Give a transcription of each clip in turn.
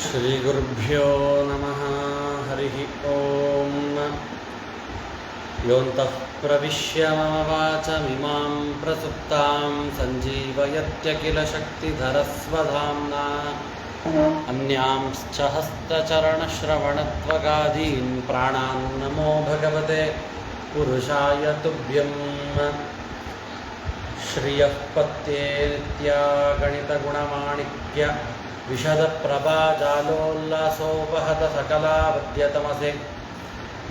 ಶ್ರೀಗುರುಭ್ಯೋ ನಮಃ. ಹರಿ ಓಂ. ಯೋऽन्तಃ ಪ್ರವಿಶ್ಯ ಮಮ ವಾಚಮಿಮಾಂ ಪ್ರಸುಪ್ತಾಂ ಸಂಜೀವಯತ್ಯಖಿಲ ಶಕ್ತಿಧರಸ್ವಧಾಮ್ನಾ ಅನ್ಯಾಂಶ್ಚ ಹಸ್ತಚರಣಶ್ರವಣತ್ವಗಾದೀನ್ ಪ್ರಾಣಾನ್ ನಮೋ ಭಗವತೆ ಪುರುಷಾಯ ತುಭ್ಯಂ. ಶ್ರಿಯಃ ಪತ್ಯೇ ನಿತ್ಯಾ ಗಣಿತಗುಣಮಾಣಿಕ್ಯ ವಿಶದಪ್ರಭಾಜಾಲೋಲ್ಲಾಸೋಪಹತ ಸಕಲಾವದ್ಯತಮಸೆ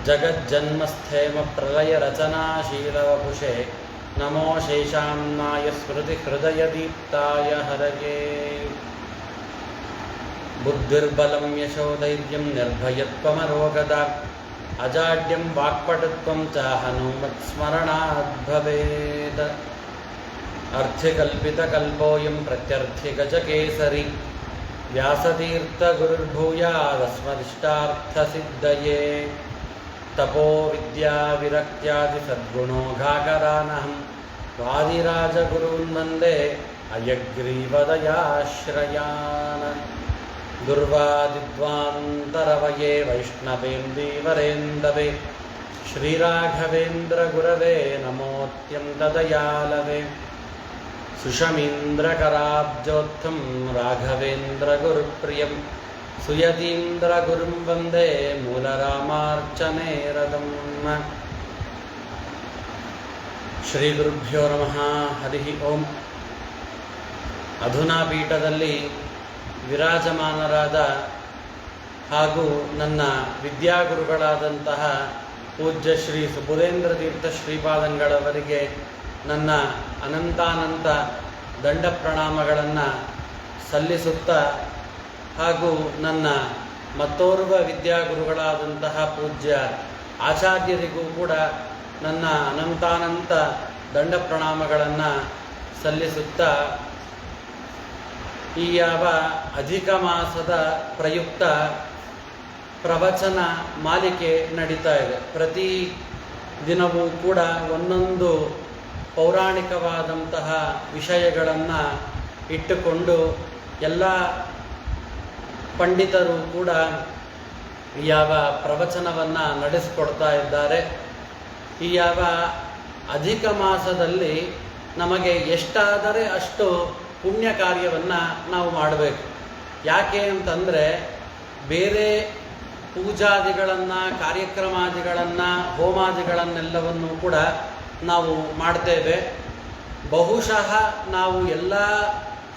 ಜಗಜ್ಜನ್ಮಸ್ಥೇಮ ಪ್ರಳಯರಚನಾಶೀಲವಪುಷೆ ನಮೋ ಶೇಷಾಂನಾಯ ಸ್ಮೃತಿಹೃದಯದೀಪ್ತಾಯ ಹರಯೇ. ಬುದ್ಧಿರ್ಬಲಂ ಯಶೋಧೈರ್ಯಂ ನಿರ್ಭಯತ್ವಮರೋಗದ ಅಜಾಡ್ಯಂ ವಾಕ್ಪಟುತ್ವಂ ಚ ಹನುಮತ್ಸ್ಮರಣಾದ್ ಭವೇತ್. ಅರ್ಥಿಕಲ್ಪಿತಕಲ್ಪೋऽಯಂ ಪ್ರತ್ಯರ್ಥಿಗಜಕೇಸರಿ ವ್ಯಾಸತೀರ್ಥಗುರುರ್ಭೂಯಾದಸ್ಮದಿಷ್ಟಾರ್ಥಸಿದ್ಧಯೇ. ತಪೋ ವಿದ್ಯಾ ವಿರಕ್ತ್ಯಾದಿ ಸದ್ಗುಣೋಘಾಕರಾನಹಂ ವಾದಿರಾಜಗುರುನ್ ವಂದೇ ಅಯಗ್ರೀವದಯಾಶ್ರಯಾನ್. ದುರ್ವಾದಿದ್ವಾಂತರವಯೇ ವೈಷ್ಣವೇಂದೀವರೇಂದವೇ ಶ್ರೀರಾಘವೇಂದ್ರ ಗುರವೇ ನಮೋऽತ್ಯಂತದಯಾಲವೇ. ಸುಷಮೀಂದ್ರಕರಾಬ್ಜೋತ್ಥಂ ರಾಘವೇಂದ್ರ ಗುರುಪ್ರಿಯಂ ಸುಯತೀಂದ್ರ ಗುರುಂ ವಂದೇ ಮೂಲರಾಮಾರ್ಚನೇರದಂ. ಶ್ರೀ ಗುರುಭ್ಯೋ ನಮಃ. ಹರಿ ಓಂ. ಅಧುನಾ ಪೀಠದಲ್ಲಿ ವಿರಾಜಮಾನರಾದ ಹಾಗೂ ನನ್ನ ವಿದ್ಯಾಗುರುಗಳಾದಂತಹ ಪೂಜ್ಯ ಶ್ರೀ ಸುಬುಧೇಂದ್ರ ತೀರ್ಥ ಶ್ರೀಪಾದಂಗಳವರಿಗೆ ನನ್ನ ಅನಂತಾನಂತ ದಂಡ ಪ್ರಣಾಮಗಳನ್ನು ಸಲ್ಲಿಸುತ್ತಾ, ಹಾಗೂ ನನ್ನ ಮತ್ತೋರ್ವ ವಿದ್ಯಾಗುರುಗಳಾದಂತಹ ಪೂಜ್ಯ ಆಚಾರ್ಯರಿಗೂ ಕೂಡ ನನ್ನ ಅನಂತಾನಂತ ದಂಡ ಪ್ರಣಾಮಗಳನ್ನು ಸಲ್ಲಿಸುತ್ತಾ, ಈ ಯಾವ ಅಧಿಕ ಮಾಸದ ಪ್ರಯುಕ್ತ ಪ್ರವಚನ ಮಾಲಿಕೆ ನಡೀತಾ ಇದೆ. ಪ್ರತಿ ದಿನವೂ ಕೂಡ ಒಂದೊಂದು ಪೌರಾಣಿಕವಾದಂತಹ ವಿಷಯಗಳನ್ನು ಇಟ್ಟುಕೊಂಡು ಎಲ್ಲ ಪಂಡಿತರು ಕೂಡ ಯಾವ ಪ್ರವಚನವನ್ನು ನಡೆಸಿಕೊಡ್ತಾ ಇದ್ದಾರೆ. ಈ ಯಾವ ಅಧಿಕ ಮಾಸದಲ್ಲಿ ನಮಗೆ ಎಷ್ಟಾದರೆ ಅಷ್ಟು ಪುಣ್ಯ ಕಾರ್ಯವನ್ನು ನಾವು ಮಾಡಬೇಕು. ಯಾಕೆ ಅಂತಂದರೆ, ಬೇರೆ ಪೂಜಾದಿಗಳನ್ನು, ಕಾರ್ಯಕ್ರಮಾದಿಗಳನ್ನು, ಹೋಮಾದಿಗಳನ್ನೆಲ್ಲವನ್ನು ಕೂಡ ನಾವು ಮಾಡ್ತೇವೆ. ಬಹುಶಃ ನಾವು ಎಲ್ಲ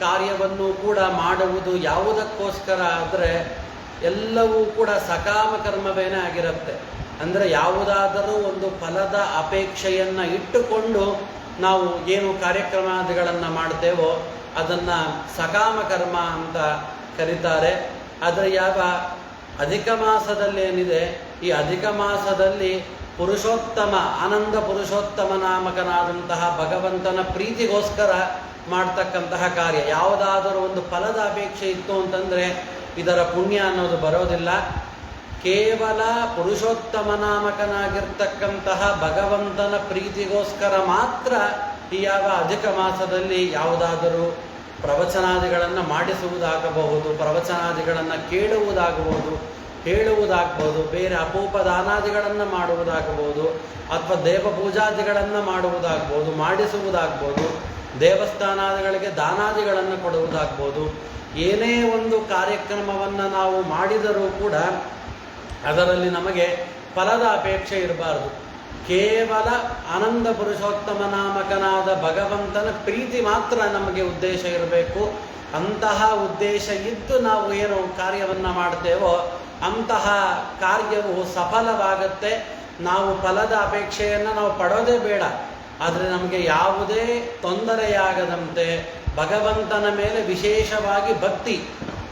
ಕಾರ್ಯವನ್ನು ಕೂಡ ಮಾಡುವುದು ಯಾವುದಕ್ಕೋಸ್ಕರ ಅಂದರೆ, ಎಲ್ಲವೂ ಕೂಡ ಸಕಾಮ ಕರ್ಮವೇನೇ ಆಗಿರುತ್ತೆ. ಅಂದರೆ ಯಾವುದಾದರೂ ಒಂದು ಫಲದ ಅಪೇಕ್ಷೆಯನ್ನು ಇಟ್ಟುಕೊಂಡು ನಾವು ಏನು ಕಾರ್ಯಕ್ರಮಾದಿಗಳನ್ನು ಮಾಡ್ತೇವೋ ಅದನ್ನು ಸಕಾಮ ಕರ್ಮ ಅಂತ ಕರೀತಾರೆ. ಆದರೆ ಯಾವ ಅಧಿಕ ಮಾಸದಲ್ಲೇನಿದೆ, ಈ ಅಧಿಕ ಮಾಸದಲ್ಲಿ ಪುರುಷೋತ್ತಮ, ಆನಂದ ಪುರುಷೋತ್ತಮ ನಾಮಕನಾದಂತಹ ಭಗವಂತನ ಪ್ರೀತಿಗೋಸ್ಕರ ಮಾಡ್ತಕ್ಕಂತಹ ಕಾರ್ಯ. ಯಾವುದಾದರೂ ಒಂದು ಫಲದ ಅಪೇಕ್ಷೆ ಇತ್ತು ಅಂತಂದರೆ ಇದರ ಪುಣ್ಯ ಅನ್ನೋದು ಬರೋದಿಲ್ಲ. ಕೇವಲ ಪುರುಷೋತ್ತಮ ನಾಮಕನಾಗಿರ್ತಕ್ಕಂತಹ ಭಗವಂತನ ಪ್ರೀತಿಗೋಸ್ಕರ ಮಾತ್ರ ಈ ಯಾವ ಅಧಿಕ ಮಾಸದಲ್ಲಿ ಯಾವುದಾದರೂ ಪ್ರವಚನಾದಿಗಳನ್ನು ಮಾಡಿಸುವುದಾಗಬಹುದು, ಪ್ರವಚನಾದಿಗಳನ್ನು ಹೇಳುವುದಾಗಬಹುದು, ಬೇರೆ ಅಪೋಪದಾನಾದಿಗಳನ್ನು ಮಾಡುವುದಾಗಬಹುದು, ಅಥವಾ ದೇವಪೂಜಾದಿಗಳನ್ನು ಮಾಡುವುದಾಗ್ಬೋದು, ಮಾಡಿಸುವುದಾಗ್ಬೋದು, ದೇವಸ್ಥಾನಾದಿಗಳಿಗೆ ದಾನಾದಿಗಳನ್ನು ಕೊಡುವುದಾಗ್ಬೋದು. ಏನೇ ಒಂದು ಕಾರ್ಯಕ್ರಮವನ್ನು ನಾವು ಮಾಡಿದರೂ ಕೂಡ ಅದರಲ್ಲಿ ನಮಗೆ ಫಲದ ಅಪೇಕ್ಷೆ ಇರಬಾರ್ದು. ಕೇವಲ ಆನಂದ ಪುರುಷೋತ್ತಮ ನಾಮಕನಾದ ಭಗವಂತನ ಪ್ರೀತಿ ಮಾತ್ರ ನಮಗೆ ಉದ್ದೇಶ ಇರಬೇಕು. ಅಂತಹ ಉದ್ದೇಶ ಇದ್ದು ನಾವು ಏನು ಕಾರ್ಯವನ್ನು ಮಾಡ್ತೇವೋ ಅಂತಹ ಕಾರ್ಯವು ಸಫಲವಾಗುತ್ತೆ. ನಾವು ಫಲದ ಅಪೇಕ್ಷೆಯನ್ನು ನಾವು ಪಡೋದೇ ಬೇಡ. ಆದರೆ ನಮಗೆ ಯಾವುದೇ ತೊಂದರೆಯಾಗದಂತೆ ಭಗವಂತನ ಮೇಲೆ ವಿಶೇಷವಾಗಿ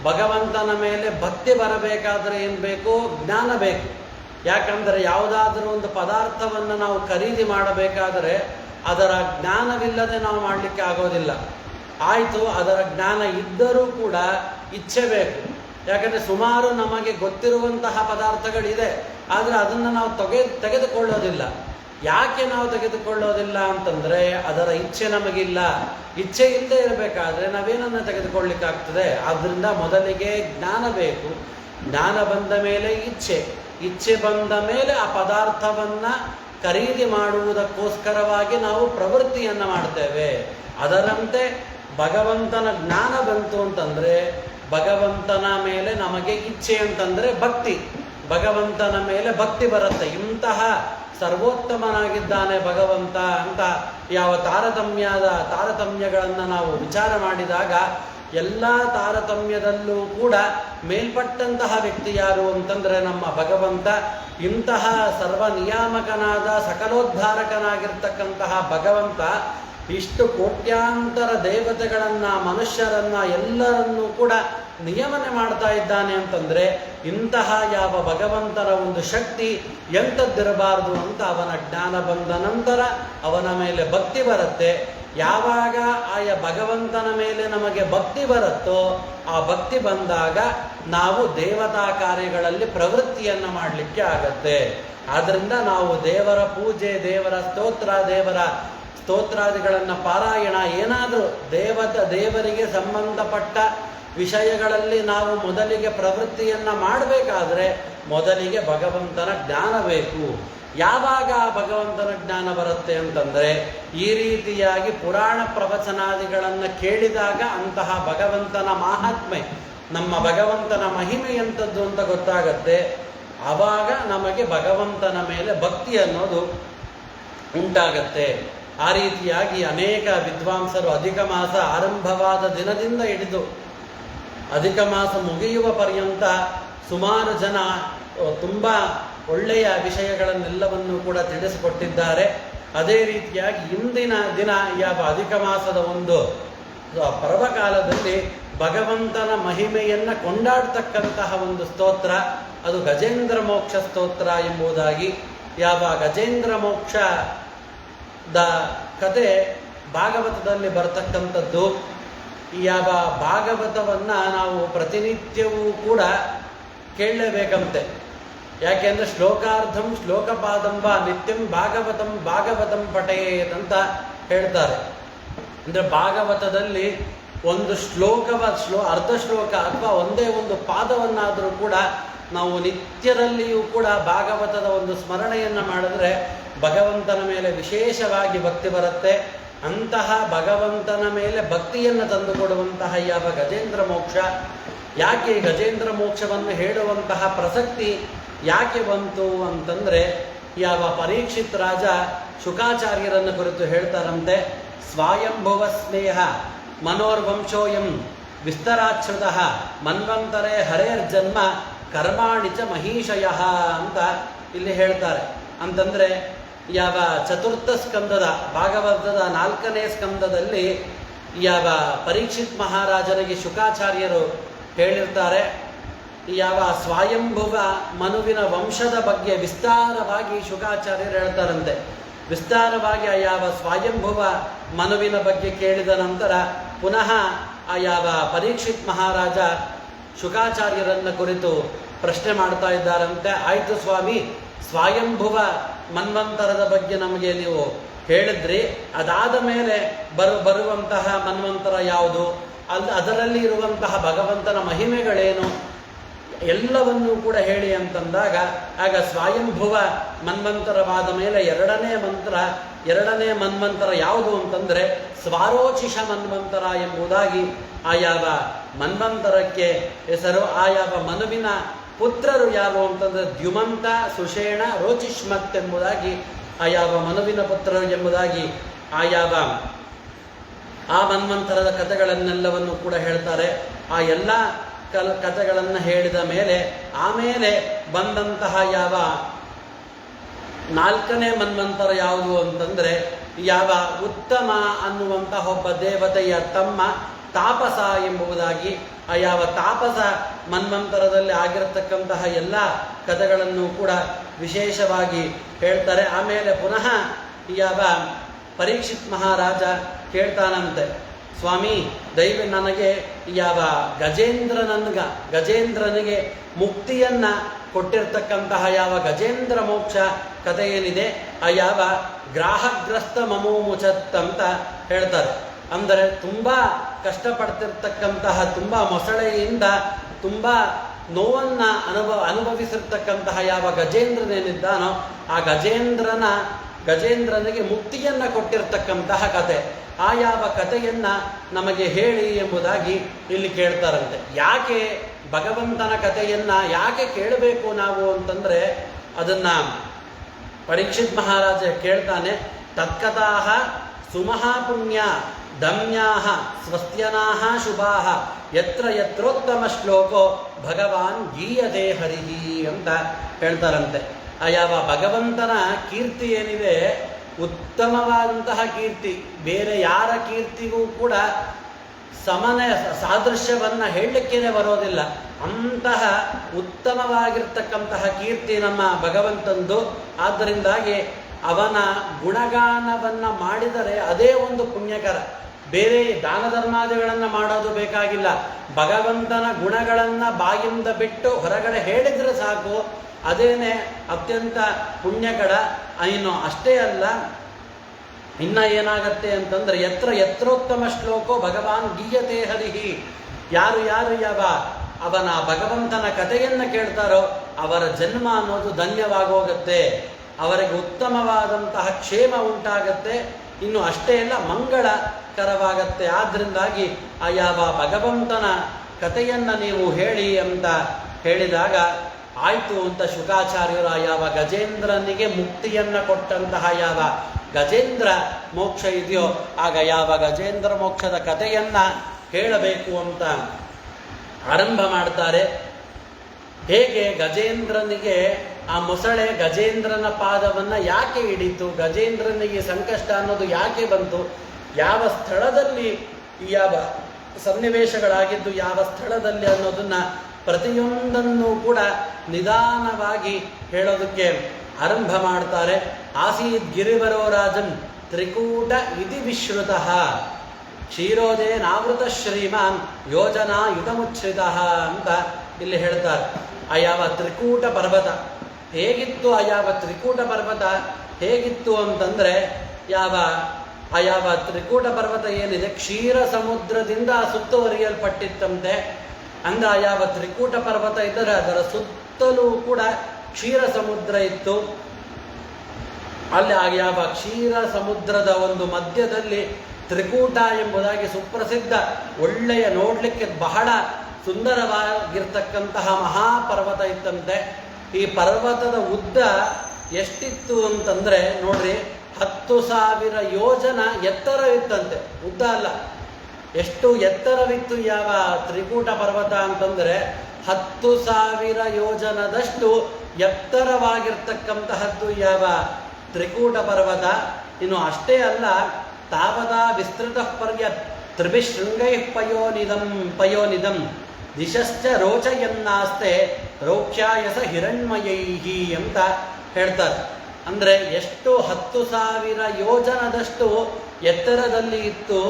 ಭಗವಂತನ ಮೇಲೆ ಭಕ್ತಿ ಬರಬೇಕಾದರೆ ಏನು ಬೇಕು? ಜ್ಞಾನ ಬೇಕು. ಯಾಕಂದರೆ ಯಾವುದಾದ್ರೂ ಒಂದು ಪದಾರ್ಥವನ್ನು ನಾವು ಖರೀದಿ ಮಾಡಬೇಕಾದರೆ ಅದರ ಜ್ಞಾನವಿಲ್ಲದೆ ನಾವು ಮಾಡಲಿಕ್ಕೆ ಆಗೋದಿಲ್ಲ. ಆಯಿತು, ಅದರ ಜ್ಞಾನ ಇದ್ದರೂ ಕೂಡ ಇಚ್ಛೆ ಬೇಕು. ಯಾಕಂದರೆ ಸುಮಾರು ನಮಗೆ ಗೊತ್ತಿರುವಂತಹ ಪದಾರ್ಥಗಳಿದೆ, ಆದರೆ ಅದನ್ನು ನಾವು ತೆಗೆದುಕೊಳ್ಳೋದಿಲ್ಲ. ಯಾಕೆ ನಾವು ತೆಗೆದುಕೊಳ್ಳೋದಿಲ್ಲ ಅಂತಂದರೆ ಅದರ ಇಚ್ಛೆ ನಮಗಿಲ್ಲ. ಇಚ್ಛೆ ಇಲ್ಲದೆ ಇರಬೇಕಾದ್ರೆ ನಾವೇನನ್ನು ತೆಗೆದುಕೊಳ್ಳಿಕ್ಕಾಗ್ತದೆ? ಆದ್ದರಿಂದ ಮೊದಲಿಗೆ ಜ್ಞಾನ ಬೇಕು. ಜ್ಞಾನ ಬಂದ ಮೇಲೆ ಇಚ್ಛೆ ಬಂದ ಮೇಲೆ ಆ ಪದಾರ್ಥವನ್ನು ಖರೀದಿ ಮಾಡುವುದಕ್ಕೋಸ್ಕರವಾಗಿ ನಾವು ಪ್ರವೃತ್ತಿಯನ್ನು ಮಾಡ್ತೇವೆ. ಅದರಂತೆ ಭಗವಂತನ ಜ್ಞಾನ ಬಂತು ಅಂತಂದರೆ ಭಗವಂತನ ಮೇಲೆ ನಮಗೆ ಇಚ್ಛೆ ಅಂತಂದರೆ ಭಕ್ತಿ, ಭಗವಂತನ ಮೇಲೆ ಭಕ್ತಿ ಬರುತ್ತೆ. ಇಂತಹ ಸರ್ವೋತ್ತಮನಾಗಿದ್ದಾನೆ ಭಗವಂತ ಅಂತ ಯಾವ ತಾರತಮ್ಯಗಳನ್ನು ನಾವು ವಿಚಾರ ಮಾಡಿದಾಗ ಎಲ್ಲ ತಾರತಮ್ಯದಲ್ಲೂ ಕೂಡ ಮೇಲ್ಪಟ್ಟಂತಹ ವ್ಯಕ್ತಿ ಯಾರು ಅಂತಂದರೆ ನಮ್ಮ ಭಗವಂತ. ಇಂತಹ ಸರ್ವ ನಿಯಾಮಕನಾದ ಸಕಲೋದ್ಧಾರಕನಾಗಿರ್ತಕ್ಕಂತಹ ಭಗವಂತ ಇಷ್ಟು ಕೋಟ್ಯಾಂತರ ದೇವತೆಗಳನ್ನು, ಮನುಷ್ಯರನ್ನು ಎಲ್ಲರನ್ನೂ ಕೂಡ ನಿಯಮನೆ ಮಾಡ್ತಾ ಇದ್ದಾನೆ ಅಂತಂದರೆ ಇಂತಹ ಯಾವ ಭಗವಂತನ ಒಂದು ಶಕ್ತಿ ಎಂಥದ್ದಿರಬಾರ್ದು ಅಂತ ಅವನ ಜ್ಞಾನ ಬಂದ ನಂತರ ಅವನ ಮೇಲೆ ಭಕ್ತಿ ಬರುತ್ತೆ. ಯಾವಾಗ ಆಯ ಭಗವಂತನ ಮೇಲೆ ನಮಗೆ ಭಕ್ತಿ ಬರುತ್ತೋ ಆ ಭಕ್ತಿ ಬಂದಾಗ ನಾವು ದೇವತಾ ಕಾರ್ಯಗಳಲ್ಲಿ ಪ್ರವೃತ್ತಿಯನ್ನು ಮಾಡಲಿಕ್ಕೆ ಆಗತ್ತೆ. ಆದ್ದರಿಂದ ನಾವು ದೇವರ ಪೂಜೆ, ದೇವರ ಸ್ತೋತ್ರ, ದೇವರ ಸ್ತೋತ್ರಾದಿಗಳನ್ನು ಪಾರಾಯಣ ಏನಾದರೂ ದೇವರಿಗೆ ಸಂಬಂಧಪಟ್ಟ ವಿಷಯಗಳಲ್ಲಿ ನಾವು ಮೊದಲಿಗೆ ಪ್ರವೃತ್ತಿಯನ್ನು ಮಾಡಬೇಕಾದ್ರೆ ಮೊದಲಿಗೆ ಭಗವಂತನ ಜ್ಞಾನ ಬೇಕು. ಯಾವಾಗ ಭಗವಂತನ ಜ್ಞಾನ ಬರುತ್ತೆ ಅಂತಂದರೆ ಈ ರೀತಿಯಾಗಿ ಪುರಾಣ ಪ್ರವಚನಾದಿಗಳನ್ನು ಕೇಳಿದಾಗ ಅಂತಹ ಭಗವಂತನ ಮಹಾತ್ಮೆ, ನಮ್ಮ ಭಗವಂತನ ಮಹಿಮೆ ಎಂಥದ್ದು ಅಂತ ಗೊತ್ತಾಗತ್ತೆ. ಆವಾಗ ನಮಗೆ ಭಗವಂತನ ಮೇಲೆ ಭಕ್ತಿ ಅನ್ನೋದು ಉಂಟಾಗತ್ತೆ. ಆ ರೀತಿಯಾಗಿ ಅನೇಕ ವಿದ್ವಾಂಸರು ಅಧಿಕ ಮಾಸ ಆರಂಭವಾದ ದಿನದಿಂದ ಹಿಡಿದು ಅಧಿಕ ಮಾಸ ಮುಗಿಯುವ ಪರ್ಯಂತ ಸುಮಾರು ಜನ ತುಂಬ ಒಳ್ಳೆಯ ವಿಷಯಗಳನ್ನೆಲ್ಲವನ್ನು ಕೂಡ ತಿಳಿಸಿಕೊಟ್ಟಿದ್ದಾರೆ. ಅದೇ ರೀತಿಯಾಗಿ ಇಂದಿನ ದಿನ ಯಾವ ಅಧಿಕ ಮಾಸದ ಒಂದು ಪರ್ವಕಾಲದಲ್ಲಿ ಭಗವಂತನ ಮಹಿಮೆಯನ್ನು ಕೊಂಡಾಡ್ತಕ್ಕಂತಹ ಒಂದು ಸ್ತೋತ್ರ ಅದು ಗಜೇಂದ್ರ ಮೋಕ್ಷ ಸ್ತೋತ್ರ ಎಂಬುದಾಗಿ. ಯಾವ ಗಜೇಂದ್ರ ಮೋಕ್ಷದ ಕತೆ ಭಾಗವತದಲ್ಲಿ ಬರ್ತಕ್ಕಂಥದ್ದು. ಯಾವ ಭಾಗವತವನ್ನು ನಾವು ಪ್ರತಿನಿತ್ಯವೂ ಕೂಡ ಕೇಳಲೇಬೇಕಂತೆ. ಯಾಕೆಂದರೆ ಶ್ಲೋಕಾರ್ಧಂ ಶ್ಲೋಕಪಾದಂಬ ನಿತ್ಯಂ ಭಾಗವತಂ ಪಠೇತ್ ಅಂತ ಹೇಳ್ತಾರೆ. ಅಂದರೆ ಭಾಗವತದಲ್ಲಿ ಒಂದು ಅರ್ಧ ಶ್ಲೋಕ ಅಥವಾ ಒಂದೇ ಒಂದು ಪಾದವನ್ನಾದರೂ ಕೂಡ ನಾವು ನಿತ್ಯದಲ್ಲಿಯೂ ಕೂಡ ಭಾಗವತದ ಒಂದು ಸ್ಮರಣೆಯನ್ನು ಮಾಡಿದ್ರೆ ಭಗವಂತನ ಮೇಲೆ ವಿಶೇಷವಾಗಿ ಭಕ್ತಿ ಬರುತ್ತೆ. ಅಂತಹ ಭಗವಂತನ ಮೇಲೆ ಭಕ್ತಿಯನ್ನು ತಂದುಕೊಡುವಂತಹ ಯಾವ ಗಜೇಂದ್ರ ಮೋಕ್ಷ, ಯಾಕೆ ಗಜೇಂದ್ರ ಮೋಕ್ಷವನ್ನು ಹೇಳುವಂತಹ ಪ್ರಸಕ್ತಿ ಯಾಕೆ ಬಂತು ಅಂತಂದರೆ ಯಾವ ಪರೀಕ್ಷಿತ್ ರಾಜ ಶುಕಾಚಾರ್ಯರನ್ನು ಕುರಿತು ಹೇಳ್ತಾರಂತೆ. ಸ್ವಾಯಂಭುವ ಸ್ನೇಹ ಮನೋರ್ವಂಶೋಯಂ ವಿಸ್ತರಾಚ್ಯುತ ಮನ್ವಂತರೇ ಹರೇರ್ಜನ್ಮ ಕರ್ಮಾಣಿ ಚ ಮಹೀಶಯ ಅಂತ ಇಲ್ಲಿ ಹೇಳ್ತಾರೆ. ಅಂತಂದರೆ ಯಾವ ಚತುರ್ಥ ಸ್ಕಂದದ ಭಾಗವತದ 4ನೇ ಸ್ಕಂದದಲ್ಲಿ ಯಾವ ಪರೀಕ್ಷಿತ್ ಮಹಾರಾಜನಿಗೆ ಶುಕಾಚಾರ್ಯರು ಹೇಳಿರ್ತಾರೆ. ಯಾವ ಸ್ವಯಂಭುವ ಮನುವಿನ ವಂಶದ ಬಗ್ಗೆ ವಿಸ್ತಾರವಾಗಿ ಶುಕಾಚಾರ್ಯರು ಹೇಳ್ತಾರಂತೆ. ವಿಸ್ತಾರವಾಗಿ ಆ ಯಾವ ಸ್ವಯಂಭುವ ಮನುವಿನ ಬಗ್ಗೆ ಕೇಳಿದ ನಂತರ ಪುನಃ ಆ ಯಾವ ಪರೀಕ್ಷಿತ್ ಮಹಾರಾಜ ಶುಕಾಚಾರ್ಯರನ್ನು ಕುರಿತು ಪ್ರಶ್ನೆ ಮಾಡ್ತಾ ಇದ್ದಾರಂತೆ. ಆಯಿತು ಸ್ವಾಮಿ, ಸ್ವಯಂಭುವ ಮನ್ವಂತರದ ಬಗ್ಗೆ ನಮಗೆ ನೀವು ಹೇಳಿದ್ರಿ, ಅದಾದ ಮೇಲೆ ಬರುವಂತಹ ಮನ್ವಂತರ ಯಾವುದು, ಅದರಲ್ಲಿ ಇರುವಂತಹ ಭಗವಂತನ ಮಹಿಮೆಗಳೇನು ಎಲ್ಲವನ್ನೂ ಕೂಡ ಹೇಳಿ ಅಂತಂದಾಗ ಆಗ ಸ್ವಯಂಭುವ ಮನ್ವಂತರವಾದ ಮೇಲೆ ಎರಡನೇ ಮನ್ವಂತರ ಯಾವುದು ಅಂತಂದರೆ ಸ್ವಾರೋಚಿಷ ಮನ್ವಂತರ ಎಂಬುದಾಗಿ ಆ ಯಾವ ಮನ್ವಂತರಕ್ಕೆ ಹೆಸರು. ಆ ಯಾವ ಮನುವಿನ ಪುತ್ರರು ಯಾರು ಅಂತಂದರೆ ದ್ಯುಮಂತ, ಸುಷೇಣ, ರೋಚಿಷ್ಮತ್ ಎಂಬುದಾಗಿ ಆ ಯಾವ ಮನುವಿನ ಪುತ್ರರು ಎಂಬುದಾಗಿ ಆ ಯಾವ ಆ ಮನ್ವಂತರದ ಕಥೆಗಳನ್ನೆಲ್ಲವನ್ನು ಕೂಡ ಹೇಳ್ತಾರೆ. ಆ ಎಲ್ಲ ಕಥೆಗಳನ್ನು ಹೇಳಿದ ಮೇಲೆ ಆಮೇಲೆ ಬಂದಂತಹ ಯಾವ 4ನೇ ಮನ್ವಂತರ ಯಾವುದು ಅಂತಂದರೆ ಯಾವ ಉತ್ತಮ ಅನ್ನುವಂತಹ ಒಬ್ಬ ದೇವತೆಯ ತಮ್ಮ ತಾಪಸ ಎಂಬುದಾಗಿ ಆ ಯಾವ ತಾಪಸ ಮನ್ವಂತರದಲ್ಲಿ ಆಗಿರತಕ್ಕಂತಹ ಎಲ್ಲ ಕಥೆಗಳನ್ನು ಕೂಡ ವಿಶೇಷವಾಗಿ ಹೇಳ್ತಾರೆ. ಆಮೇಲೆ ಪುನಃ ಯಾವ ಪರೀಕ್ಷಿತ್ ಮಹಾರಾಜ ಕೇಳ್ತಾನಂತೆ, ಸ್ವಾಮಿ ದೈವ ನನಗೆ ಯಾವ ಗಜೇಂದ್ರನಿಗೆ ಮುಕ್ತಿಯನ್ನು ಕೊಟ್ಟಿರ್ತಕ್ಕಂತಹ ಯಾವ ಗಜೇಂದ್ರ ಮೋಕ್ಷ ಕಥೆ ಏನಿದೆ, ಆ ಯಾವ ಗ್ರಾಹಗ್ರಸ್ತ ಮಮೋಮುಚತ್ ಅಂತ ಹೇಳ್ತಾರೆ. ಅಂದರೆ ತುಂಬ ಕಷ್ಟಪಡ್ತಿರ್ತಕ್ಕಂತಹ, ತುಂಬ ಮೊಸಳೆಯಿಂದ ತುಂಬ ನೋವನ್ನು ಅನುಭವಿಸಿರ್ತಕ್ಕಂತಹ ಯಾವ ಗಜೇಂದ್ರನೇನಿದ್ದಾನೋ ಆ ಗಜೇಂದ್ರನಿಗೆ ಮುಕ್ತಿಯನ್ನು ಕೊಟ್ಟಿರ್ತಕ್ಕಂತಹ ಕತೆ. ಆ ಯಾವ ಕಥೆಯನ್ನು ನಮಗೆ ಹೇಳಿ ಎಂಬುದಾಗಿ ಇಲ್ಲಿ ಕೇಳ್ತಾರಂತೆ. ಯಾಕೆ ಭಗವಂತನ ಕಥೆಯನ್ನು ಯಾಕೆ ಕೇಳಬೇಕು ನಾವು ಅಂತಂದರೆ, ಅದನ್ನು ಪರೀಕ್ಷಿತ್ ಮಹಾರಾಜ ಕೇಳ್ತಾನೆ. ತತ್ಕಥಾಃ ಸುಮಹಾಪುಣ್ಯ ದಮ್ಯಾಃ ಸ್ವಸ್ತ್ಯನಾಃ ಶುಭಾಃ ಯತ್ರ ಯತ್ರೋತ್ತಮ ಶ್ಲೋಕೋ ಭಗವಾನ್ ಗೀಯತೆ ಹರಿಹಿ ಅಂತ ಹೇಳ್ತಾರಂತೆ. ಆ ಯಾವ ಭಗವಂತನ ಕೀರ್ತಿ ಏನಿದೆ, ಉತ್ತಮವಾದಂತಹ ಕೀರ್ತಿ, ಬೇರೆ ಯಾರ ಕೀರ್ತಿಗೂ ಕೂಡ ಸಾದೃಶ್ಯವನ್ನು ಹೇಳಲಿಕ್ಕೇನೆ ಬರೋದಿಲ್ಲ. ಅಂತಹ ಉತ್ತಮವಾಗಿರ್ತಕ್ಕಂತಹ ಕೀರ್ತಿ ನಮ್ಮ ಭಗವಂತಂದು. ಆದ್ದರಿಂದಾಗಿ ಅವನ ಗುಣಗಾನವನ್ನು ಮಾಡಿದರೆ ಅದೇ ಒಂದು ಪುಣ್ಯಕರ. ಬೇರೆ ದಾನ ಧರ್ಮಾದಿಗಳನ್ನು ಮಾಡೋದು ಬೇಕಾಗಿಲ್ಲ. ಭಗವಂತನ ಗುಣಗಳನ್ನು ಬಾಯಿಂದ ಬಿಟ್ಟು ಹೊರಗಡೆ ಹೇಳಿದರೆ ಸಾಕು, ಅದೇನೆ ಅತ್ಯಂತ ಪುಣ್ಯಕರ. ಇನ್ನು ಅಷ್ಟೇ ಅಲ್ಲ, ಇನ್ನು ಏನಾಗತ್ತೆ ಅಂತಂದರೆ ಯತ್ರೋತ್ತಮ ಶ್ಲೋಕೋ ಭಗವಾನ್ ಗೀಯತೆ ಹರಿಹಿ. ಯಾರು ಯಾವ ಅವನ ಭಗವಂತನ ಕಥೆಯನ್ನು ಕೇಳ್ತಾರೋ ಅವರ ಜನ್ಮ ಅನ್ನೋದು ಧನ್ಯವಾಗೋಗತ್ತೆ, ಅವರಿಗೆ ಉತ್ತಮವಾದಂತಹ ಕ್ಷೇಮ ಉಂಟಾಗತ್ತೆ. ಇನ್ನು ಅಷ್ಟೇ ಅಲ್ಲ, ಮಂಗಳಕರವಾಗತ್ತೆ. ಆದ್ದರಿಂದಾಗಿ ಆ ಯಾವ ಭಗವಂತನ ಕಥೆಯನ್ನು ನೀವು ಹೇಳಿ ಅಂತ ಹೇಳಿದಾಗ ಆಯಿತು ಅಂತ ಶುಕಾಚಾರ್ಯರು ಆ ಯಾವ ಗಜೇಂದ್ರನಿಗೆ ಮುಕ್ತಿಯನ್ನು ಕೊಟ್ಟಂತಹ ಯಾವ ಗಜೇಂದ್ರ ಮೋಕ್ಷ ಇದೆಯೋ, ಆಗ ಯಾವ ಗಜೇಂದ್ರ ಮೋಕ್ಷದ ಕಥೆಯನ್ನು ಹೇಳಬೇಕು ಅಂತ ಆರಂಭ ಮಾಡ್ತಾರೆ. ಹೇಗೆ ಗಜೇಂದ್ರನಿಗೆ ಆ ಮೊಸಳೆ ಗಜೇಂದ್ರನ ಪಾದವನ್ನು ಯಾಕೆ ಹಿಡಿತು, ಗಜೇಂದ್ರನಿಗೆ ಸಂಕಷ್ಟ ಅನ್ನೋದು ಯಾಕೆ ಬಂತು, ಯಾವ ಸ್ಥಳದಲ್ಲಿ ಯಾವ ಸನ್ನಿವೇಶಗಳಾಗಿದ್ದು, ಯಾವ ಸ್ಥಳದಲ್ಲಿ ಅನ್ನೋದನ್ನು ಪ್ರತಿಯೊಂದನ್ನು ಕೂಡ ನಿಧಾನವಾಗಿ ಹೇಳೋದಕ್ಕೆ ಆರಂಭ ಮಾಡ್ತಾರೆ. ಆಸೀದ್ ಗಿರಿವರೋ ರಾಜನ್ ತ್ರಿಕೂಟ ಇತಿ ವಿಶ್ರುತಃ ಕ್ಷೀರೋದೇ ನಾವೃತ ಶ್ರೀಮಾನ್ ಯೋಜನಾ ಯುಧಮುಚ್ಛ್ರಿತ ಅಂತ ಇಲ್ಲಿ ಹೇಳ್ತಾರೆ. ಆ ಯಾವ ತ್ರಿಕೂಟ ಪರ್ವತ ಹೇಗಿತ್ತು, ಆ ಯಾವ ತ್ರಿಕೂಟ ಪರ್ವತ ಹೇಗಿತ್ತು ಅಂತಂದರೆ, ಆ ಯಾವ ತ್ರಿಕೂಟ ಪರ್ವತ ಏನಿದೆ ಕ್ಷೀರ ಸಮುದ್ರದಿಂದ ಸುತ್ತುವರಿಯಲ್ಪಟ್ಟಿತ್ತಂತೆ. ಅಂದರೆ ಆ ಯಾವ ತ್ರಿಕೂಟ ಪರ್ವತ ಇದ್ದರೆ ಅದರ ಸುತ್ತಲೂ ಕೂಡ ಕ್ಷೀರ ಸಮುದ್ರ ಇತ್ತು. ಅಲ್ಲಿ ಆ ಯಾವ ಕ್ಷೀರ ಸಮುದ್ರದ ಒಂದು ಮಧ್ಯದಲ್ಲಿ ತ್ರಿಕೂಟ ಎಂಬುದಾಗಿ ಸುಪ್ರಸಿದ್ಧ, ಒಳ್ಳೆಯ ನೋಡಲಿಕ್ಕೆ ಬಹಳ ಸುಂದರವಾಗಿರ್ತಕ್ಕಂತಹ ಮಹಾಪರ್ವತ ಇತ್ತಂತೆ. ಈ ಪರ್ವತದ ಉದ್ದ ಎಷ್ಟಿತ್ತು ಅಂತಂದರೆ ನೋಡ್ರಿ, 10,000 ಯೋಜನ ಎತ್ತರ ಇತ್ತಂತೆ. ಉದ್ದ ಅಲ್ಲ, ಎಷ್ಟು ಎತ್ತರವಿತ್ತು ಯಾವ ತ್ರಿಕೂಟ ಪರ್ವತ ಅಂತಂದರೆ 10,000 ಯೋಜನದಷ್ಟು ಎತ್ತರವಾಗಿರ್ತಕ್ಕಂತಹದ್ದು ಯಾವ ತ್ರಿಕೂಟ ಪರ್ವತ. ಇನ್ನು ಅಷ್ಟೇ ಅಲ್ಲ, ತಾವದಾ ವಿಸ್ತೃತ ಪರ್ಯತ್ ತ್ರಿಭಿಶೃಂಗೈ ಪಯೋನಿದಂ ದಿಶಶ್ಚ ರೋಚಯನ್ನಾಸ್ತೆ ರೌಕ್ಷ್ಯಾಯಸ ಹಿರಣ್ಮಯೈಹಿ ಅಂತ ಹೇಳ್ತಾರೆ. ಅಂದರೆ ಎಷ್ಟು 10,000 ಯೋಜನದಷ್ಟು ಎತ್ತರದಲ್ಲಿ ಇತ್ತು.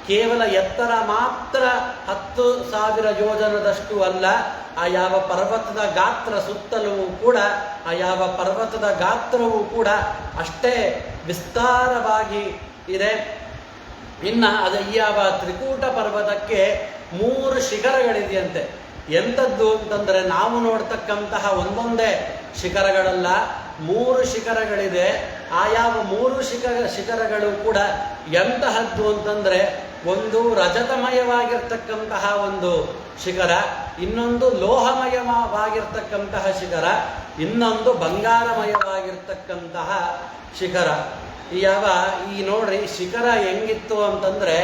ಕೇವಲ ಎತ್ತರ ಮಾತ್ರ 10,000 ಯೋಜನದಷ್ಟು ಅಲ್ಲ, ಆ ಯಾವ ಪರ್ವತದ ಗಾತ್ರ ಸುತ್ತಲೂ ಕೂಡ ಆ ಯಾವ ಪರ್ವತದ ಗಾತ್ರವೂ ಕೂಡ ಅಷ್ಟೇ ವಿಸ್ತಾರವಾಗಿ ಇದೆ. ಇನ್ನು ಈ ಯಾವ ತ್ರಿಕೂಟ ಪರ್ವತಕ್ಕೆ 3 ಶಿಖರಗಳಿದೆಯಂತೆ. ಎಂಥದ್ದು ಅಂತಂದರೆ, ನಾವು ನೋಡ್ತಕ್ಕಂತಹ ಒಂದೊಂದೇ ಶಿಖರಗಳಲ್ಲ, 3 ಶಿಖರಗಳಿದೆ. ಆ ಯಾವ 3 ಶಿಖರಗಳು ಕೂಡ ಎಂತಹದ್ದು ಅಂತಂದರೆ, ಒಂದು ರಜತಮಯವಾಗಿರ್ತಕ್ಕಂತಹ ಒಂದು ಶಿಖರ, ಇನ್ನೊಂದು ಲೋಹಮಯವಾಗಿರ್ತಕ್ಕಂತಹ ಶಿಖರ, ಇನ್ನೊಂದು ಬಂಗಾರಮಯವಾಗಿರ್ತಕ್ಕಂತಹ ಶಿಖರ. ಈ ನೋಡ್ರಿ ಶಿಖರ ಹೆಂಗಿತ್ತು ಅಂತಂದರೆ,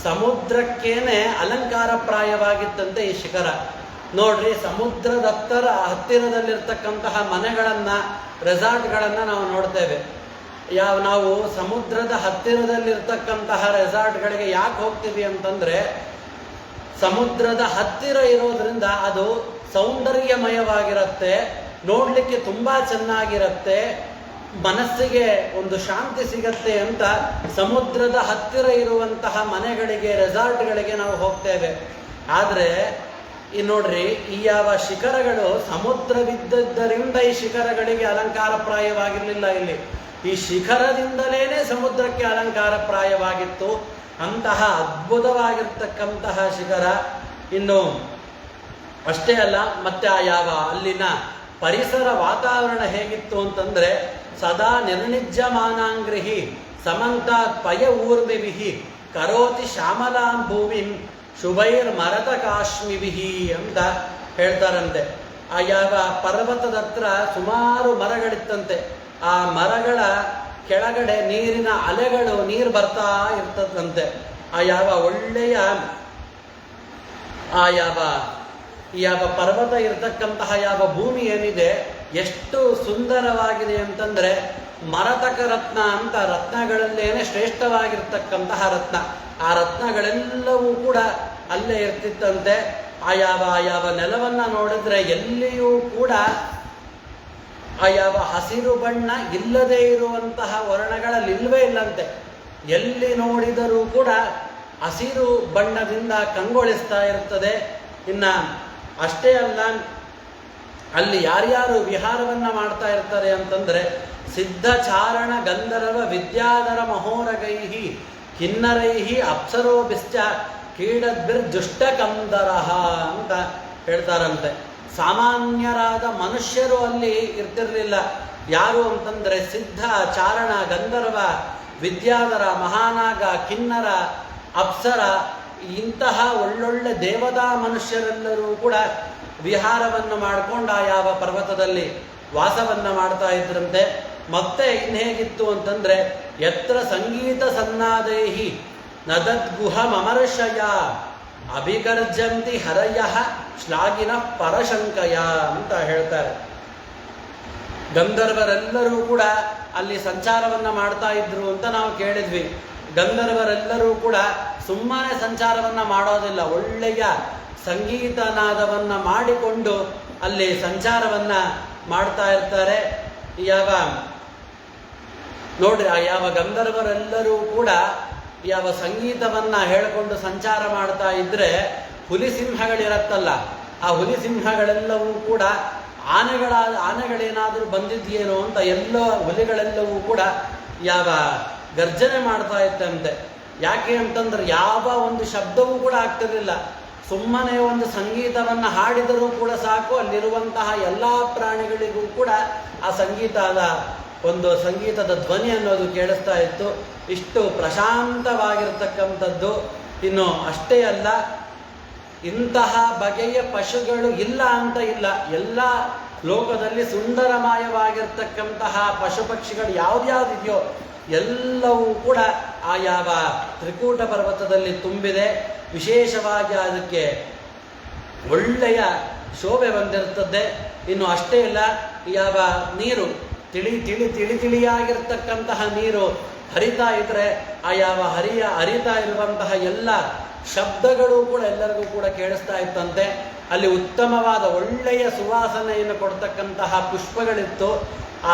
ಸಮುದ್ರಕ್ಕೇನೆ ಅಲಂಕಾರಪ್ರಾಯವಾಗಿತ್ತಂತೆ ಈ ಶಿಖರ. ನೋಡ್ರಿ, ಸಮುದ್ರದ ಹತ್ತಿರದಲ್ಲಿರ್ತಕ್ಕಂತಹ ಮನೆಗಳನ್ನು, ರೆಸಾರ್ಟ್ಗಳನ್ನು ನಾವು ನೋಡ್ತೇವೆ. ನಾವು ಸಮುದ್ರದ ಹತ್ತಿರದಲ್ಲಿರ್ತಕ್ಕಂತಹ ರೆಸಾರ್ಟ್ಗಳಿಗೆ ಯಾಕೆ ಹೋಗ್ತೀವಿ ಅಂತಂದರೆ, ಸಮುದ್ರದ ಹತ್ತಿರ ಇರೋದ್ರಿಂದ ಅದು ಸೌಂದರ್ಯಮಯವಾಗಿರುತ್ತೆ, ನೋಡಲಿಕ್ಕೆ ತುಂಬ ಚೆನ್ನಾಗಿರುತ್ತೆ, ಮನಸ್ಸಿಗೆ ಒಂದು ಶಾಂತಿ ಸಿಗತ್ತೆ ಅಂತ ಸಮುದ್ರದ ಹತ್ತಿರ ಇರುವಂತಹ ಮನೆಗಳಿಗೆ, ರೆಸಾರ್ಟ್ಗಳಿಗೆ ನಾವು ಹೋಗ್ತೇವೆ. ಆದರೆ ಈ ನೋಡ್ರಿ, ಈ ಯಾವ ಶಿಖರಗಳು ಸಮುದ್ರವಿದ್ದದ್ದರಿಂದ ಈ ಶಿಖರಗಳಿಗೆ ಅಲಂಕಾರಪ್ರಾಯವಾಗಿರಲಿಲ್ಲ. ಇಲ್ಲಿ ಈ ಶಿಖರದಿಂದಲೇ ಸಮುದ್ರಕ್ಕೆ ಅಲಂಕಾರಪ್ರಾಯವಾಗಿತ್ತು. ಅಂತಹ ಅದ್ಭುತವಾಗಿರ್ತಕ್ಕಂತಹ ಶಿಖರ. ಇನ್ನು ಅಷ್ಟೇ ಅಲ್ಲ, ಮತ್ತೆ ಆ ಯಾವ ಅಲ್ಲಿನ ಪರಿಸರ ವಾತಾವರಣ ಹೇಗಿತ್ತು ಅಂತಂದ್ರೆ, ಸದಾ ನಿರ್ನಿಜ್ಯಮಾನಾಂಗ್ರಿಹಿ ಸಮಂತಾತ್ ಪಯ ಊರ್ಮಿವಿಹಿ ಕರೋತಿ ಶ್ಯಾಮಲಾಂ ಭೂಮಿಂ ಶುಭೈರ್ ಮರತ ಕಾಶ್ಮಿವಿಹಿ ಅಂತ ಹೇಳ್ತಾರಂತೆ. ಆ ಯಾವ ಪರ್ವತದ ಹತ್ರ ಸುಮಾರು ಮರಗಳಿತ್ತಂತೆ. ಆ ಮರಗಳ ಕೆಳಗಡೆ ನೀರಿನ ಅಲೆಗಳು ನೀರು ಬರ್ತಾ ಇರ್ತದಂತೆ. ಆ ಯಾವ ಒಳ್ಳೆಯ ಆ ಯಾವ ಪರ್ವತ ಇರತಕ್ಕಂತಹ ಯಾವ ಭೂಮಿ ಏನಿದೆ ಎಷ್ಟು ಸುಂದರವಾಗಿದೆ ಅಂತಂದ್ರೆ, ಮರತಕ ರತ್ನ ಅಂತ ರತ್ನಗಳಲ್ಲೇನೆ ಶ್ರೇಷ್ಠವಾಗಿರ್ತಕ್ಕಂತಹ ರತ್ನ. ಆ ರತ್ನಗಳೆಲ್ಲವೂ ಕೂಡ ಅಲ್ಲೇ ಇರ್ತಿತ್ತಂತೆ. ಆ ಯಾವ ನೆಲವನ್ನ ನೋಡಿದ್ರೆ ಎಲ್ಲಿಯೂ ಕೂಡ ಆ ಯಾವ ಹಸಿರು ಬಣ್ಣ ಇಲ್ಲದೆ ಇರುವಂತಹ ವರ್ಣಗಳಲ್ಲಿಲ್ವೇ ಇಲ್ಲಂತೆ. ಎಲ್ಲಿ ನೋಡಿದರೂ ಕೂಡ ಹಸಿರು ಬಣ್ಣದಿಂದ ಕಂಗೊಳಿಸ್ತಾ ಇರ್ತದೆ. ಇನ್ನ ಅಷ್ಟೇ ಅಲ್ಲ, ಅಲ್ಲಿ ಯಾರ್ಯಾರು ವಿಹಾರವನ್ನ ಮಾಡ್ತಾ ಇರ್ತಾರೆ ಅಂತಂದ್ರೆ, ಸಿದ್ಧಚಾರಣ ಗಂಧರ್ವ ವಿದ್ಯಾಧರ ಮಹೋರಗೈಹಿ ಕಿನ್ನರೈಹಿ ಅಪ್ಸರೋಭಿಶ್ಚ ಕ್ರೀಡದ್ಭಿರ್ದುಷ್ಟ ಕಂದರಹ ಅಂತ ಹೇಳ್ತಾರಂತೆ. ಸಾಮಾನ್ಯರಾದ ಮನುಷ್ಯರು ಅಲ್ಲಿ ಇರ್ತಿರ್ಲಿಲ್ಲ. ಯಾರು ಅಂತಂದ್ರೆ ಸಿದ್ಧ, ಚಾರಣ, ಗಂಧರ್ವ, ವಿದ್ಯಾಧರ, ಮಹಾನಾಗ, ಕಿನ್ನರ, ಅಪ್ಸರ, ಇಂತಹ ಒಳ್ಳೊಳ್ಳೆ ದೇವತಾ ಮನುಷ್ಯರೆಲ್ಲರೂ ಕೂಡ ವಿಹಾರವನ್ನು ಮಾಡಿಕೊಂಡು ಆ ಯಾವ ಪರ್ವತದಲ್ಲಿ ವಾಸವನ್ನ ಮಾಡ್ತಾ ಇದ್ರಂತೆ. ಮತ್ತೆ ಇನ್ಹೇಗಿತ್ತು ಅಂತಂದ್ರೆ, ಯತ್ರ ಸಂಗೀತ ಸನ್ನಾದೇಹಿ ನದದ್ಗುಹ ಮಮರ್ಷಯ ಅಭಿಗರ್ಜಂತಿ ಹರಯ ಶ್ಲಾಘಿನ ಪರಶಂಕಯ ಅಂತ ಹೇಳ್ತಾರೆ. ಗಂಧರ್ವರೆಲ್ಲರೂ ಕೂಡ ಅಲ್ಲಿ ಸಂಚಾರವನ್ನ ಮಾಡ್ತಾ ಇದ್ರು ಅಂತ ನಾವು ಕೇಳಿದ್ವಿ. ಗಂಧರ್ವರೆಲ್ಲರೂ ಕೂಡ ಸುಮ್ಮನೆ ಸಂಚಾರವನ್ನ ಮಾಡೋದಿಲ್ಲ, ಒಳ್ಳೆಯ ಸಂಗೀತನಾದವನ್ನ ಮಾಡಿಕೊಂಡು ಅಲ್ಲಿ ಸಂಚಾರವನ್ನ ಮಾಡ್ತಾ ಇರ್ತಾರೆ. ಯಾವ ನೋಡ್ರಿ, ಆ ಯಾವ ಗಂಧರ್ವರೆಲ್ಲರೂ ಕೂಡ ಯಾವ ಸಂಗೀತವನ್ನ ಹೇಳಿಕೊಂಡು ಸಂಚಾರ ಮಾಡ್ತಾ ಇದ್ರೆ, ಹುಲಿಸಿಂಹಗಳಿರತ್ತಲ್ಲ, ಆ ಹುಲಿಸಿಂಹಗಳೆಲ್ಲವೂ ಕೂಡ ಆನೆಗಳೇನಾದರೂ ಬಂದಿದೆಯೇನೋ ಅಂತ ಎಲ್ಲ ಹುಲಿಗಳೆಲ್ಲವೂ ಕೂಡ ಯಾವ ಗರ್ಜನೆ ಮಾಡ್ತಾ ಇತ್ತಂತೆ. ಯಾಕೆ ಅಂತಂದ್ರೆ ಯಾವ ಒಂದು ಶಬ್ದವೂ ಕೂಡ ಆಗ್ತಿರ್ಲಿಲ್ಲ. ಸುಮ್ಮನೆ ಒಂದು ಸಂಗೀತವನ್ನು ಹಾಡಿದರೂ ಕೂಡ ಸಾಕು, ಅಲ್ಲಿರುವಂತಹ ಎಲ್ಲ ಪ್ರಾಣಿಗಳಿಗೂ ಕೂಡ ಆ ಸಂಗೀತದ ಧ್ವನಿ ಅನ್ನೋದು ಕೇಳಿಸ್ತಾ ಇತ್ತು. ಇಷ್ಟು ಪ್ರಶಾಂತವಾಗಿರ್ತಕ್ಕಂಥದ್ದು. ಇನ್ನು ಅಷ್ಟೇ ಅಲ್ಲ, ಇಂತಹ ಬಗೆಯ ಪಶುಗಳು ಇಲ್ಲ ಅಂತ ಇಲ್ಲ. ಎಲ್ಲ ಲೋಕದಲ್ಲಿ ಸುಂದರಮಯವಾಗಿರ್ತಕ್ಕಂತಹ ಪಶು ಪಕ್ಷಿಗಳು ಯಾವ್ದ್ಯಾವ್ದಿದೆಯೋ ಎಲ್ಲವೂ ಕೂಡ ಆ ಯಾವ ತ್ರಿಕೂಟ ಪರ್ವತದಲ್ಲಿ ತುಂಬಿದೆ. ವಿಶೇಷವಾಗಿ ಅದಕ್ಕೆ ಒಳ್ಳೆಯ ಶೋಭೆ ಬಂದಿರ್ತದೆ. ಇನ್ನು ಅಷ್ಟೇ ಇಲ್ಲ, ಯಾವ ನೀರು ತಿಳಿಯಾಗಿರ್ತಕ್ಕಂತಹ ನೀರು ಹರಿತಾ ಇದ್ರೆ, ಆ ಯಾವ ಹರಿತಾ ಇರುವಂತಹ ಎಲ್ಲ ಶಬ್ದಗಳು ಕೂಡ ಎಲ್ಲರಿಗೂ ಕೂಡ ಕೇಳಿಸ್ತಾ ಇತ್ತಂತೆ. ಅಲ್ಲಿ ಉತ್ತಮವಾದ ಒಳ್ಳೆಯ ಸುವಾಸನೆಯನ್ನು ಕೊಡ್ತಕ್ಕಂತಹ ಪುಷ್ಪಗಳಿತ್ತು.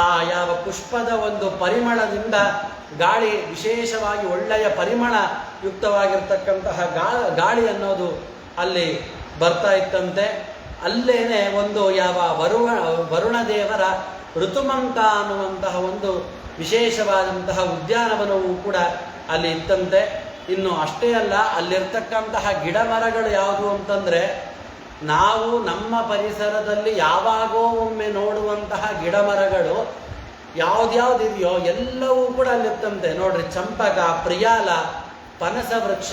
ಆ ಯಾವ ಪುಷ್ಪದ ಒಂದು ಪರಿಮಳದಿಂದ ಗಾಳಿ, ವಿಶೇಷವಾಗಿ ಒಳ್ಳೆಯ ಪರಿಮಳ ಯುಕ್ತವಾಗಿರ್ತಕ್ಕಂತಹ ಗಾಳಿ ಅಲ್ಲಿ ಬರ್ತಾ ಇತ್ತಂತೆ. ಅಲ್ಲೇನೆ ಒಂದು ಯಾವ ವರುಣ ದೇವರ ಋತುಮಂತ ಅನ್ನುವಂತಹ ಒಂದು ವಿಶೇಷವಾದಂತಹ ಉದ್ಯಾನವನವೂ ಕೂಡ ಅಲ್ಲಿ ಇತ್ತಂತೆ. ಇನ್ನು ಅಷ್ಟೇ ಅಲ್ಲ, ಅಲ್ಲಿರ್ತಕ್ಕಂತಹ ಗಿಡ ಮರಗಳು ಯಾವುದು ಅಂತಂದ್ರೆ, ನಾವು ನಮ್ಮ ಪರಿಸರದಲ್ಲಿ ಯಾವಾಗೋ ಒಮ್ಮೆ ನೋಡುವಂತಹ ಗಿಡ ಮರಗಳು ಯಾವ್ದ್ಯಾವ್ದಿದೆಯೋ ಎಲ್ಲವೂ ಕೂಡ ಅಲ್ಲಿರ್ತಂತೆ. ನೋಡ್ರಿ, ಚಂಪಕ, ಪ್ರಿಯಾಲ, ಪನಸ ವೃಕ್ಷ,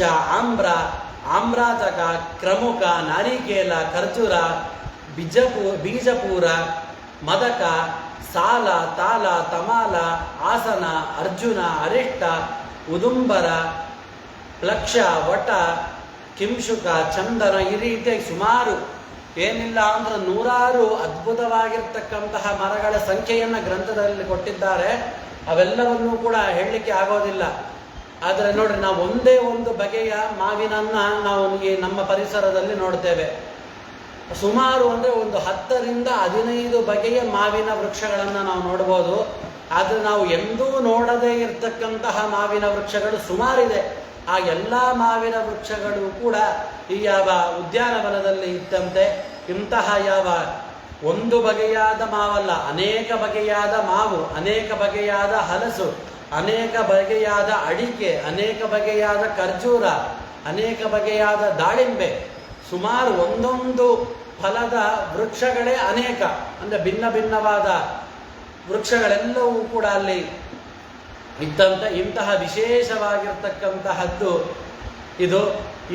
ಆಮ್ರಾತಕ, ಕ್ರಮುಕ, ನಾರಿಕೇಲ, ಖರ್ಜೂರ, ಬೀಜಪೂರ, ಮದಕ, ಸಾಲ, ತಾಲ, ತಮಾಲ, ಆಸನ, ಅರ್ಜುನ, ಅರಿಷ್ಟ, ಉದುಂಬರ, ಪ್ಲಕ್ಷ, ವಟ, ಕಿಂಶುಕ, ಚಂದನ, ಈ ರೀತಿಯಾಗಿ ಸುಮಾರು ಏನಿಲ್ಲ ಅಂದ್ರೆ 100 ಅದ್ಭುತವಾಗಿರ್ತಕ್ಕಂತಹ ಮರಗಳ ಸಂಖ್ಯೆಯನ್ನು ಗ್ರಂಥದಲ್ಲಿ ಕೊಟ್ಟಿದ್ದಾರೆ. ಅವೆಲ್ಲವನ್ನೂ ಕೂಡ ಹೇಳಲಿಕ್ಕೆ ಆಗೋದಿಲ್ಲ. ಆದರೆ ನೋಡ್ರಿ, ನಾವು ಒಂದೇ ಒಂದು ಬಗೆಯ ಮಾವಿನನ್ನ ನಾವು ನಮ್ಮ ಪರಿಸರದಲ್ಲಿ ನೋಡ್ತೇವೆ. ಸುಮಾರು ಅಂದರೆ ಒಂದು 10 ರಿಂದ 15 ಬಗೆಯ ಮಾವಿನ ವೃಕ್ಷಗಳನ್ನು ನಾವು ನೋಡ್ಬೋದು. ಆದರೆ ನಾವು ಎಂದೂ ನೋಡದೇ ಇರತಕ್ಕಂತಹ ಮಾವಿನ ವೃಕ್ಷಗಳು ಸುಮಾರಿದೆ. ಆ ಎಲ್ಲ ಮಾವಿನ ವೃಕ್ಷಗಳು ಕೂಡ ಈ ಯಾವ ಉದ್ಯಾನವನದಲ್ಲಿ ಇತ್ತಂತೆ. ಇಂತಹ ಯಾವ ಒಂದು ಬಗೆಯಾದ ಮಾವಲ್ಲ, ಅನೇಕ ಬಗೆಯಾದ ಮಾವು, ಅನೇಕ ಬಗೆಯಾದ ಹಲಸು, ಅನೇಕ ಬಗೆಯಾದ ಅಡಿಕೆ, ಅನೇಕ ಬಗೆಯಾದ ಖರ್ಜೂರ, ಅನೇಕ ಬಗೆಯಾದ ದಾಳಿಂಬೆ, ಸುಮಾರು ಒಂದೊಂದು ಫಲದ ವೃಕ್ಷಗಳೇ ಅನೇಕ, ಅಂದರೆ ಭಿನ್ನ ಭಿನ್ನವಾದ ವೃಕ್ಷಗಳೆಲ್ಲವೂ ಕೂಡ ಅಲ್ಲಿ ಇದ್ದಂತೆ. ಇಂತಹ ವಿಶೇಷವಾಗಿರ್ತಕ್ಕಂತಹದ್ದು ಇದು.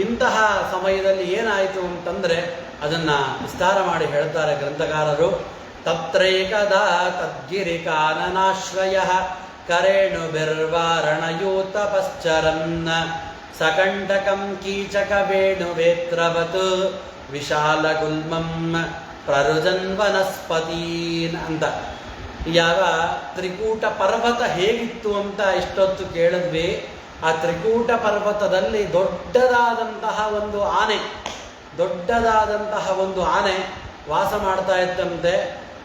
ಇಂತಹ ಸಮಯದಲ್ಲಿ ಏನಾಯಿತು ಅಂತಂದರೆ ಅದನ್ನು ವಿಸ್ತಾರ ಮಾಡಿ ಹೇಳ್ತಾರೆ ಗ್ರಂಥಕಾರರು. ತತ್ರೈಕದಾ ತದ್ಗಿರಿಕಾನನಾಶ್ರಯ ಕರೇಣು ಬಿರ್ವಾರಣಯೂತ ಪಶ್ಚರನ್ನ ಸಕಂಟಕಂ ಕೀಚಕ ವೇಣು ವೇತ್ರವತ್ ವಿಶಾಲ ಗುಲ್ಮಂ ಪ್ರರುಜನ್ ವನಸ್ಪತೀನ್ ಅಂತ. ಯಾವ ತ್ರಿಕೂಟ ಪರ್ವತ ಹೇಗಿತ್ತು ಅಂತ ಇಷ್ಟೊತ್ತು ಕೇಳಿದ್ವಿ. ಆ ತ್ರಿಕೂಟ ಪರ್ವತದಲ್ಲಿ ದೊಡ್ಡದಾದಂತಹ ಒಂದು ಆನೆ ವಾಸ ಮಾಡ್ತಾ ಇತ್ತಂತೆ.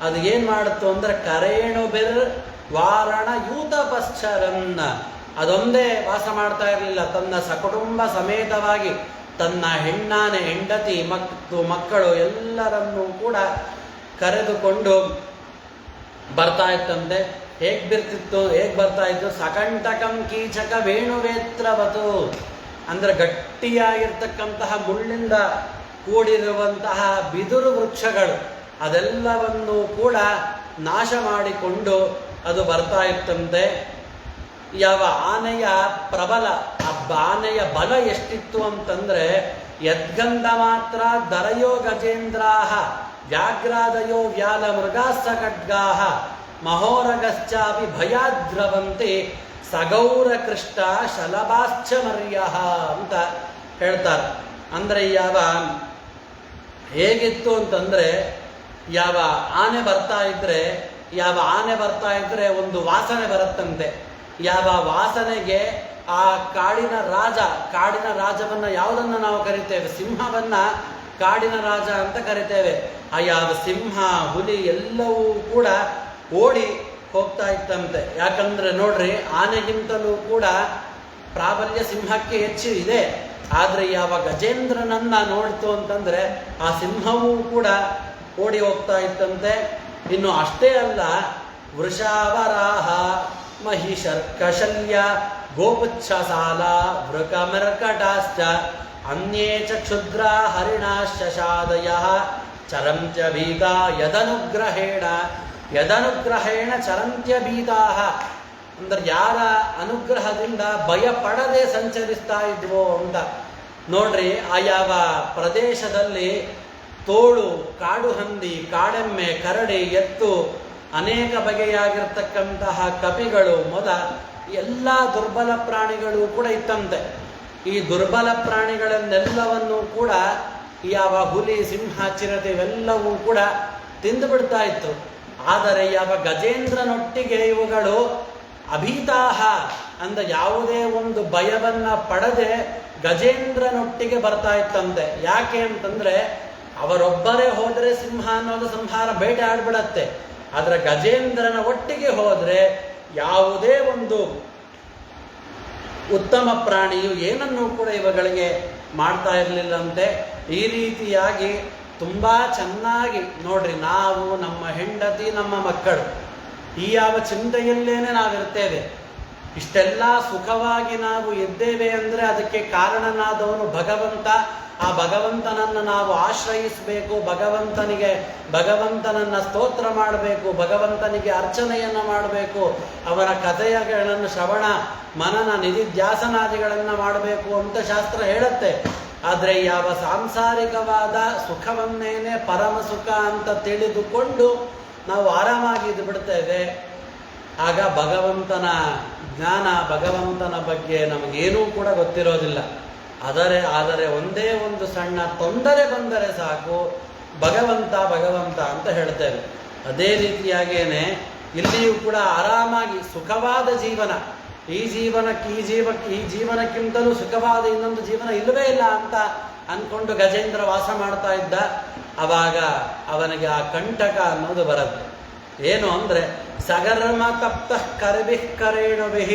ಅದು ಏನು ಮಾಡುತ್ತು ಅಂದರೆ ಕರೇಣು ಬಿರ್ ವಾರಣ ಯೂತ ಪಶ್ಚರನ್ನ, ಅದೊಂದೇ ವಾಸ ಮಾಡ್ತಾ ಇರಲಿಲ್ಲ, ತನ್ನ ಸಕುಟುಂಬ ಸಮೇತವಾಗಿ ತನ್ನ ಹೆಣ್ಣಾನೆ, ಹೆಂಡತಿ ಮತ್ತು ಮಕ್ಕಳು ಎಲ್ಲರನ್ನೂ ಕೂಡ ಕರೆದುಕೊಂಡು ಬರ್ತಾ ಇತ್ತಂತೆ. ಹೇಗೆ ಬರ್ತಾ ಇತ್ತು? ಸಕಂಟಕಂ ಕೀಚಕ ವೇಣುವೇತ್ರವತು, ಅಂದರೆ ಗಟ್ಟಿಯಾಗಿರ್ತಕ್ಕಂತಹ ಮುಳ್ಳಿಂದ ಕೂಡಿರುವಂತಹ ಬಿದುರು ವೃಕ್ಷಗಳು ಅದೆಲ್ಲವನ್ನೂ ಕೂಡ ನಾಶ ಮಾಡಿಕೊಂಡು ಅದು ಬರ್ತಾ ಇತ್ತಂತೆ. ಯಾವ ಆನೆಯ ಪ್ರಬಲ, ಆನೆಯ ಬಲ ಎಷ್ಟಿತ್ತು ಅಂತಂದರೆ ಯದ್ಗಂಧ ಮಾತ್ರ ದರಯೋ ಗಜೇಂದ್ರಾಹ ವ್ಯಾಘ್ರಾದಯೋ ವ್ಯಾಲ ಮೃಗಾಸ್ಸ ಖಡ್ಗಾಹ ಮಹೋರಗಶ್ಚಾಪಿ ಭಯಾದ್ರವಂತೆ ಸಗೌರ ಕೃಷ್ಟ ಶಲಭಾಶ್ಚ ಮರ್ಯಃ ಅಂತ ಹೇಳ್ತಾರೆ. ಅಂದರೆ ಹೇಗಿತ್ತು ಅಂತಂದರೆ ಯಾವ ಆನೆ ಬರ್ತಾ ಇದ್ರೆ ಒಂದು ವಾಸನೆ ಬರುತ್ತಂತೆ. ಯಾವ ವಾಸನೆಗೆ ಆ ಕಾಡಿನ ರಾಜವನ್ನು ಯಾವುದನ್ನು ನಾವು ಕರಿತೇವೆ? ಸಿಂಹವನ್ನ ಕಾಡಿನ ರಾಜ ಅಂತ ಕರಿತೇವೆ. ಆ ಯಾವ ಸಿಂಹ, ಹುಲಿ ಎಲ್ಲವೂ ಕೂಡ ಓಡಿ ಹೋಗ್ತಾ ಇತ್ತಂತೆ. ಯಾಕಂದ್ರೆ ನೋಡ್ರಿ, ಆನೆಗಿಂತಲೂ ಕೂಡ ಪ್ರಾಬಲ್ಯ ಸಿಂಹಕ್ಕೆ ಹೆಚ್ಚು ಇದೆ. ಆದರೆ ಯಾವ ಗಜೇಂದ್ರನನ್ನ ನೋಡ್ತು ಅಂತಂದ್ರೆ ಆ ಸಿಂಹವೂ ಕೂಡ ಓಡಿ ಹೋಗ್ತಾ ಇತ್ತಂತೆ. ಇನ್ನು ಅಷ್ಟೇ ಅಲ್ಲ, ವೃಷಾವರಾಹ ಮಹಿಷರ್ಕಶಲ್ಯ ಗೋಪುಚ್ಛಸಾಲ ವೃಕಮರ್ಕಟಾಶ್ಚ ಅನ್ಯೇ ಚ ಕ್ಷುದ್ರ ಹರಿಣಾಶ್ಚಾದಯ ಚರಂತ್ಯ ಭೀತಾ ಯದನುಗ್ರಹೇಣ ಚರಂತ್ಯ ಭೀತಾ. ಅಂದ್ರೆ ಯಾರ ಅನುಗ್ರಹದಿಂದ ಭಯ ಪಡದೆ ಸಂಚರಿಸ್ತಾ ಇದ್ವೋ ಅಂತ. ನೋಡ್ರಿ, ಆ ಯಾವ ಪ್ರದೇಶದಲ್ಲಿ ತೋಳು, ಕಾಡು ಹಂದಿ, ಕಾಡೆಮ್ಮೆ, ಕರಡಿ, ಎತ್ತು, ಅನೇಕ ಬಗೆಯಾಗಿರ್ತಕ್ಕಂತಹ ಕಪಿಗಳು ಮೊದ ಎಲ್ಲ ದುರ್ಬಲ ಪ್ರಾಣಿಗಳು ಕೂಡ ಇತ್ತಂತೆ. ಈ ದುರ್ಬಲ ಪ್ರಾಣಿಗಳನ್ನೆಲ್ಲವನ್ನೂ ಕೂಡ ಯಾವ ಹುಲಿ, ಸಿಂಹ, ಚಿರತೆ ಇವೆಲ್ಲವೂ ಕೂಡ ತಿಂದು ಬಿಡ್ತಾ ಇತ್ತು. ಆದರೆ ಯಾವ ಗಜೇಂದ್ರನೊಟ್ಟಿಗೆ ಇವುಗಳು ಅಭೀತಾಹ ಅಂದ ಯಾವುದೇ ಒಂದು ಭಯವನ್ನ ಪಡದೆ ಗಜೇಂದ್ರನೊಟ್ಟಿಗೆ ಬರ್ತಾ ಇತ್ತಂತೆ. ಯಾಕೆ ಅಂತಂದ್ರೆ ಅವರೊಬ್ಬರೇ ಹೋದರೆ ಸಿಂಹ ಅನ್ನೋದು ಸಂಹಾರ ಬೇಟೆ ಆಡ್ಬಿಡತ್ತೆ. ಆದರೆ ಗಜೇಂದ್ರನ ಒಟ್ಟಿಗೆ ಹೋದ್ರೆ ಯಾವುದೇ ಒಂದು ಉತ್ತಮ ಪ್ರಾಣಿಯು ಏನನ್ನೂ ಕೂಡ ಇವುಗಳಿಗೆ ಮಾಡ್ತಾ ಇರಲಿಲ್ಲಂತೆ. ಈ ರೀತಿಯಾಗಿ ತುಂಬಾ ಚೆನ್ನಾಗಿ ನೋಡ್ರಿ, ನಾವು, ನಮ್ಮ ಹೆಂಡತಿ, ನಮ್ಮ ಮಕ್ಕಳು ಈ ಯಾವ ಚಿಂತೆಯಲ್ಲೇನೆ ನಾವಿರ್ತೇವೆ. ಇಷ್ಟೆಲ್ಲ ಸುಖವಾಗಿ ನಾವು ಇದ್ದೇವೆ ಅಂದರೆ ಅದಕ್ಕೆ ಕಾರಣನಾದವನು ಭಗವಂತ. ಆ ಭಗವಂತನನ್ನು ನಾವು ಆಶ್ರಯಿಸಬೇಕು, ಭಗವಂತನನ್ನ ಸ್ತೋತ್ರ ಮಾಡಬೇಕು, ಭಗವಂತನಿಗೆ ಅರ್ಚನೆಯನ್ನು ಮಾಡಬೇಕು, ಅವನ ಕಥೆಗಳನ್ನು ಶ್ರವಣ ಮನನ ನಿಧಿಧ್ಯಾಸನಾದಿಗಳನ್ನು ಮಾಡಬೇಕು ಅಂತ ಶಾಸ್ತ್ರ ಹೇಳುತ್ತೆ. ಆದರೆ ಯಾವ ಸಾಂಸಾರಿಕವಾದ ಸುಖವನ್ನೇನೆ ಪರಮ ಸುಖ ಅಂತ ತಿಳಿದುಕೊಂಡು ನಾವು ಆರಾಮಾಗಿ ಬಿಡ್ತೇವೆ, ಆಗ ಭಗವಂತನ ಜ್ಞಾನ, ಭಗವಂತನ ಬಗ್ಗೆ ನಮಗೇನೂ ಕೂಡ ಗೊತ್ತಿರೋದಿಲ್ಲ. ಆದರೆ ಒಂದೇ ಒಂದು ಸಣ್ಣ ತೊಂದರೆ ಬಂದರೆ ಸಾಕು ಭಗವಂತ ಅಂತ ಹೇಳ್ತೇವೆ. ಅದೇ ರೀತಿಯಾಗೇನೆ ಇಲ್ಲಿಯೂ ಕೂಡ ಆರಾಮಾಗಿ ಸುಖವಾದ ಜೀವನ, ಈ ಜೀವನಕ್ಕಿಂತಲೂ ಸುಖವಾದ ಇನ್ನೊಂದು ಜೀವನ ಇಲ್ಲವೇ ಇಲ್ಲ ಅಂತ ಅಂದ್ಕೊಂಡು ಗಜೇಂದ್ರ ವಾಸ ಮಾಡ್ತಾ ಇದ್ದ. ಅವಾಗ ಅವನಿಗೆ ಆ ಕಂಟಕ ಅನ್ನೋದು ಬರುತ್ತೆ. ಏನು ಅಂದರೆ ಸಗರ್ಮ ತಪ್ತ ಕರಬಿಃ ಕರೇಣುಭಿಃ